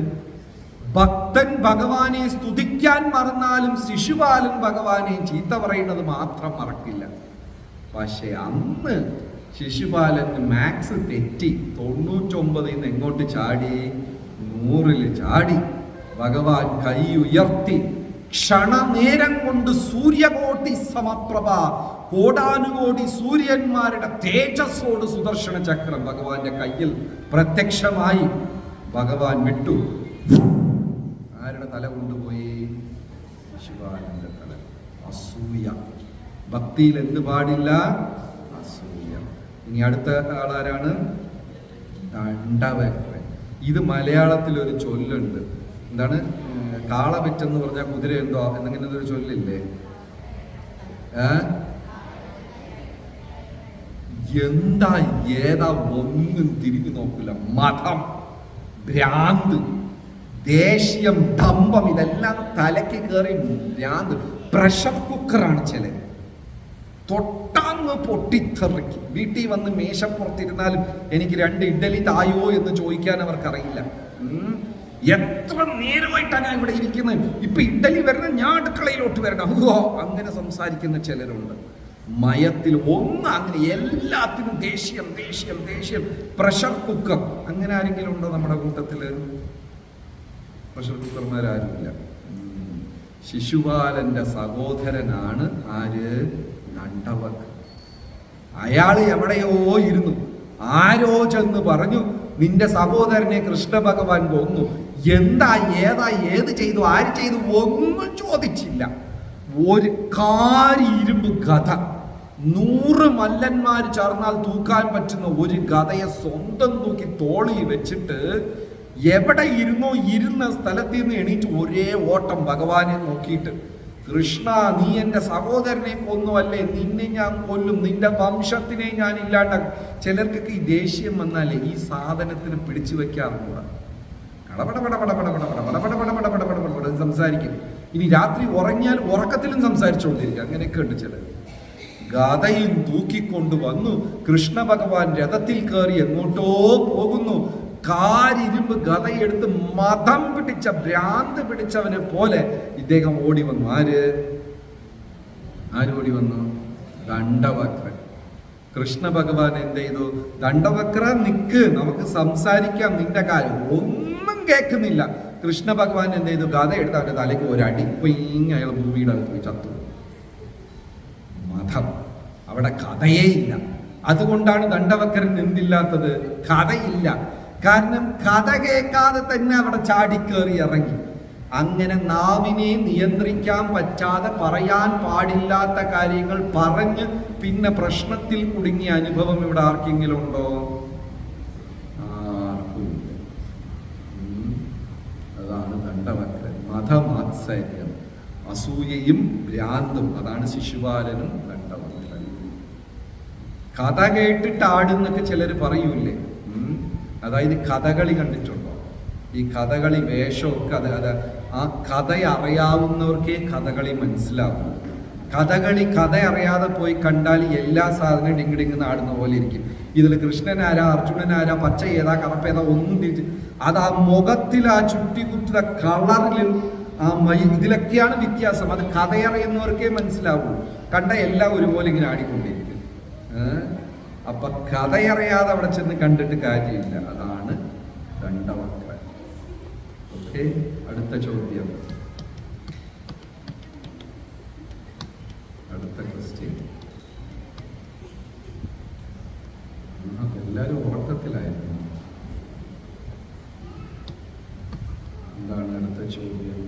ഭക്തൻ ഭഗവാനെ സ്തുതിക്കാൻ മറന്നാലും ശിശുപാലൻ ഭഗവാനെ ചീത്ത പറയുന്നത് മാത്രം മറക്കില്ല. പക്ഷെ അന്ന് ശിശുപാലന് മാത്സ് തെറ്റി. 99 എങ്ങോട്ട് ചാടി? 100 ചാടി. ഭഗവാൻ കൈ ഉയർത്തി. ക്ഷണനേരം കൊണ്ട് സൂര്യകോടി സമപ്രഭ, കോടാനുകോടി സൂര്യന്മാരുടെ തേജസ്സോട് സുദർശന ചക്രം ഭഗവാന്റെ കയ്യിൽ പ്രത്യക്ഷമായി. ഭഗവാൻ വിട്ടു. ആരുടെ തല കൊണ്ടുപോയി? ശിശുപാലന്റെ തല. അസൂയ. ഭക്തിയിൽ എന്ത് പാടില്ല? അസൂയ. ഇനി അടുത്ത ആളാരാണ്? ദണ്ഡവക്രൻ. ഇത് മലയാളത്തിൽ ഒരു ചൊല്ലുണ്ട്. എന്താണ്? കാള പെറ്റെന്ന് പറഞ്ഞാൽ കുതിര എന്തോ എന്നിങ്ങനെ ഒരു ചൊല്ലില്ലേ? എന്താ ഏതാ ഒന്നും തിരിഞ്ഞു നോക്കില്ല. മതം, ഭ്രാന്ത്, ദേഷ്യം, ഡംബം, ഇതെല്ലാം തലയ്ക്ക് കയറി ഭ്രാന്ത്. പ്രഷർ കുക്കറാണ് ചിലർ. തൊട്ടാന്ന് പൊട്ടിത്തെറിക്കും. വീട്ടിൽ വന്ന് മേശപ്പുറത്തിരുന്നാലും എനിക്ക് 2 ഇഡ്ഡലി തായോ എന്ന് ചോദിക്കാൻ അവർക്കറിയില്ല. എത്ര നേരമായിട്ടാണ് ഞാൻ ഇവിടെ ഇരിക്കുന്നത്, ഇപ്പൊ ഇഡ്ഡലി വരണം, ഞാൻ അടുക്കളയിലോട്ട് വരണം, അങ്ങനെ സംസാരിക്കുന്ന ചിലരുണ്ട്. മയത്തിൽ അങ്ങനെ എല്ലാത്തിനും ദേഷ്യം ദേഷ്യം ദേഷ്യം. Pressure cooker. അങ്ങനെ ആരെങ്കിലും ഉണ്ടോ നമ്മുടെ കൂട്ടത്തില്? പ്രഷർ കുക്കർമാരാരുമില്ല. ശിശുപാലന്റെ സഹോദരനാണ് ആര്? ദണ്ഡവക്. അയാൾ എവിടെയോ ഇരുന്നു. ആരോ ചെന്ന് പറഞ്ഞു, നിന്റെ സഹോദരനെ കൃഷ്ണ ഭഗവാൻ കൊന്നു. എന്താ, ഏതാ, ഏത് ചെയ്തു, ആര് ചെയ്തു, ഒന്നും ചോദിച്ചില്ല. ഒരു ഇരുമ്പ് കഥ. 100 മല്ലന്മാർ ചേർന്നാൽ തൂക്കാൻ പറ്റുന്ന ഒരു ഗദയെ സ്വന്തം തൂക്കി തോളി വെച്ചിട്ട് എവിടെ ഇരുന്ന സ്ഥലത്ത് നിന്ന് എണീറ്റ് ഒരേ ഓട്ടം ഭഗവാനെ നോക്കിയിട്ട്, കൃഷ്ണ നീ എൻ്റെ സഹോദരനെ കൊന്നുവല്ലേ, നിന്നെ ഞാൻ കൊല്ലും, നിന്റെ വംശത്തിനെ ഞാൻ ഇല്ലാണ്ടാക്കും. ചിലർക്കൊക്കെ ഈ ദേഷ്യം വന്നാലേ ഈ സാധനത്തിന് പിടിച്ചു വെക്കാറുണ്ട്. സംസാരിക്കും. ഇനി രാത്രി ഉറങ്ങിയാൽ ഉറക്കത്തിലും സംസാരിച്ചുകൊണ്ടിരിക്കും. അങ്ങനെയൊക്കെ ഉണ്ട് ചിലർ. ഗദയും തൂക്കിക്കൊണ്ട് വന്നു. കൃഷ്ണ ഭഗവാൻ രഥത്തിൽ കയറി എങ്ങോട്ടോ പോകുന്നു. കാരിരുമ്പ് ഗദയെടുത്ത് മതം പിടിച്ച ഭ്രാന്ത് പിടിച്ചവനെ പോലെ ഇദ്ദേഹം ഓടി വന്നു. ആരോടി വന്നു? ദണ്ഡവക്രൻ. കൃഷ്ണ ഭഗവാൻ എന്ത് ചെയ്തു? ദണ്ഡവക്ര നിക്ക്, നമുക്ക് സംസാരിക്കാം, നിന്റെ കാര്യം. ഒന്നും കേൾക്കുന്നില്ല. കൃഷ്ണ ഭഗവാൻ എന്ത് ചെയ്തു? ഗദ എടുത്ത് അവന്റെ തലയ്ക്ക് ഒരടി. അയാൾ ഭൂമിയുടെ അടുത്ത് പോയി ചത്തു. മതം. അവിടെ കഥയേ ഇല്ല. അതുകൊണ്ടാണ് ദണ്ഡവക്രൻ എന്തില്ലാത്തത്? കഥയില്ല. കാരണം കഥ കേൾക്കാതെ തന്നെ അവിടെ ചാടിക്കേറി ഇറങ്ങി. അങ്ങനെ നാവിനെ നിയന്ത്രിക്കാൻ പറ്റാതെ പറയാൻ പാടില്ലാത്ത കാര്യങ്ങൾ പറഞ്ഞ് പിന്നെ പ്രശ്നത്തിൽ കുടുങ്ങിയ അനുഭവം ഇവിടെ ആർക്കെങ്കിലും ഉണ്ടോ? ആർക്കുമില്ല. അതാണ് ദണ്ഡവക്രൻ. മതമാത്സര്യം, അസൂയയും ഭ്രാന്തും. അതാണ് ശിശുപാലനും ദണ്ഡവക്രൻ. കഥ കേട്ടിട്ട് ആടുന്നൊക്കെ ചിലർ പറയൂലേ? അതായത് കഥകളി കണ്ടിട്ടുണ്ടോ? ഈ കഥകളി വേഷമൊക്കെ അത് ആ കഥ അറിയാവുന്നവർക്കേ കഥകളി മനസ്സിലാവും. കഥ അറിയാതെ പോയി കണ്ടാൽ എല്ലാ സാധനവും ഡിങ്കിടിങ്ങ് നാടുന്ന പോലെ ഇരിക്കും. ഇതിൽ കൃഷ്ണനാരാ, അർജുനനാരാ, പച്ച ഏതാ, കറുപ്പേതാ ഒന്നും തിരിച്ച് അത് ആ മുഖത്തിൽ, ആ ചുട്ടികുത്തുന്ന കളറിലും ഇതിലൊക്കെയാണ് വ്യത്യാസം. അത് കഥയറിയുന്നവർക്കേ മനസ്സിലാവൂ. കണ്ട എല്ലാം ഒരുപോലെ ഇങ്ങനെ ആടിക്കൊണ്ടിരിക്കും. അപ്പൊ കഥയറിയാതെ അവിടെ ചെന്ന് കണ്ടിട്ട് കാര്യമില്ല. അതാണ് ദണ്ഡവക്രൻ. ഓക്കെ, അടുത്ത ചോദ്യം, അടുത്ത ക്വസ്റ്റ്യൻ. എല്ലാവരും ഉറക്കത്തിലായിരുന്നു. എന്താണ് അടുത്ത ചോദ്യം?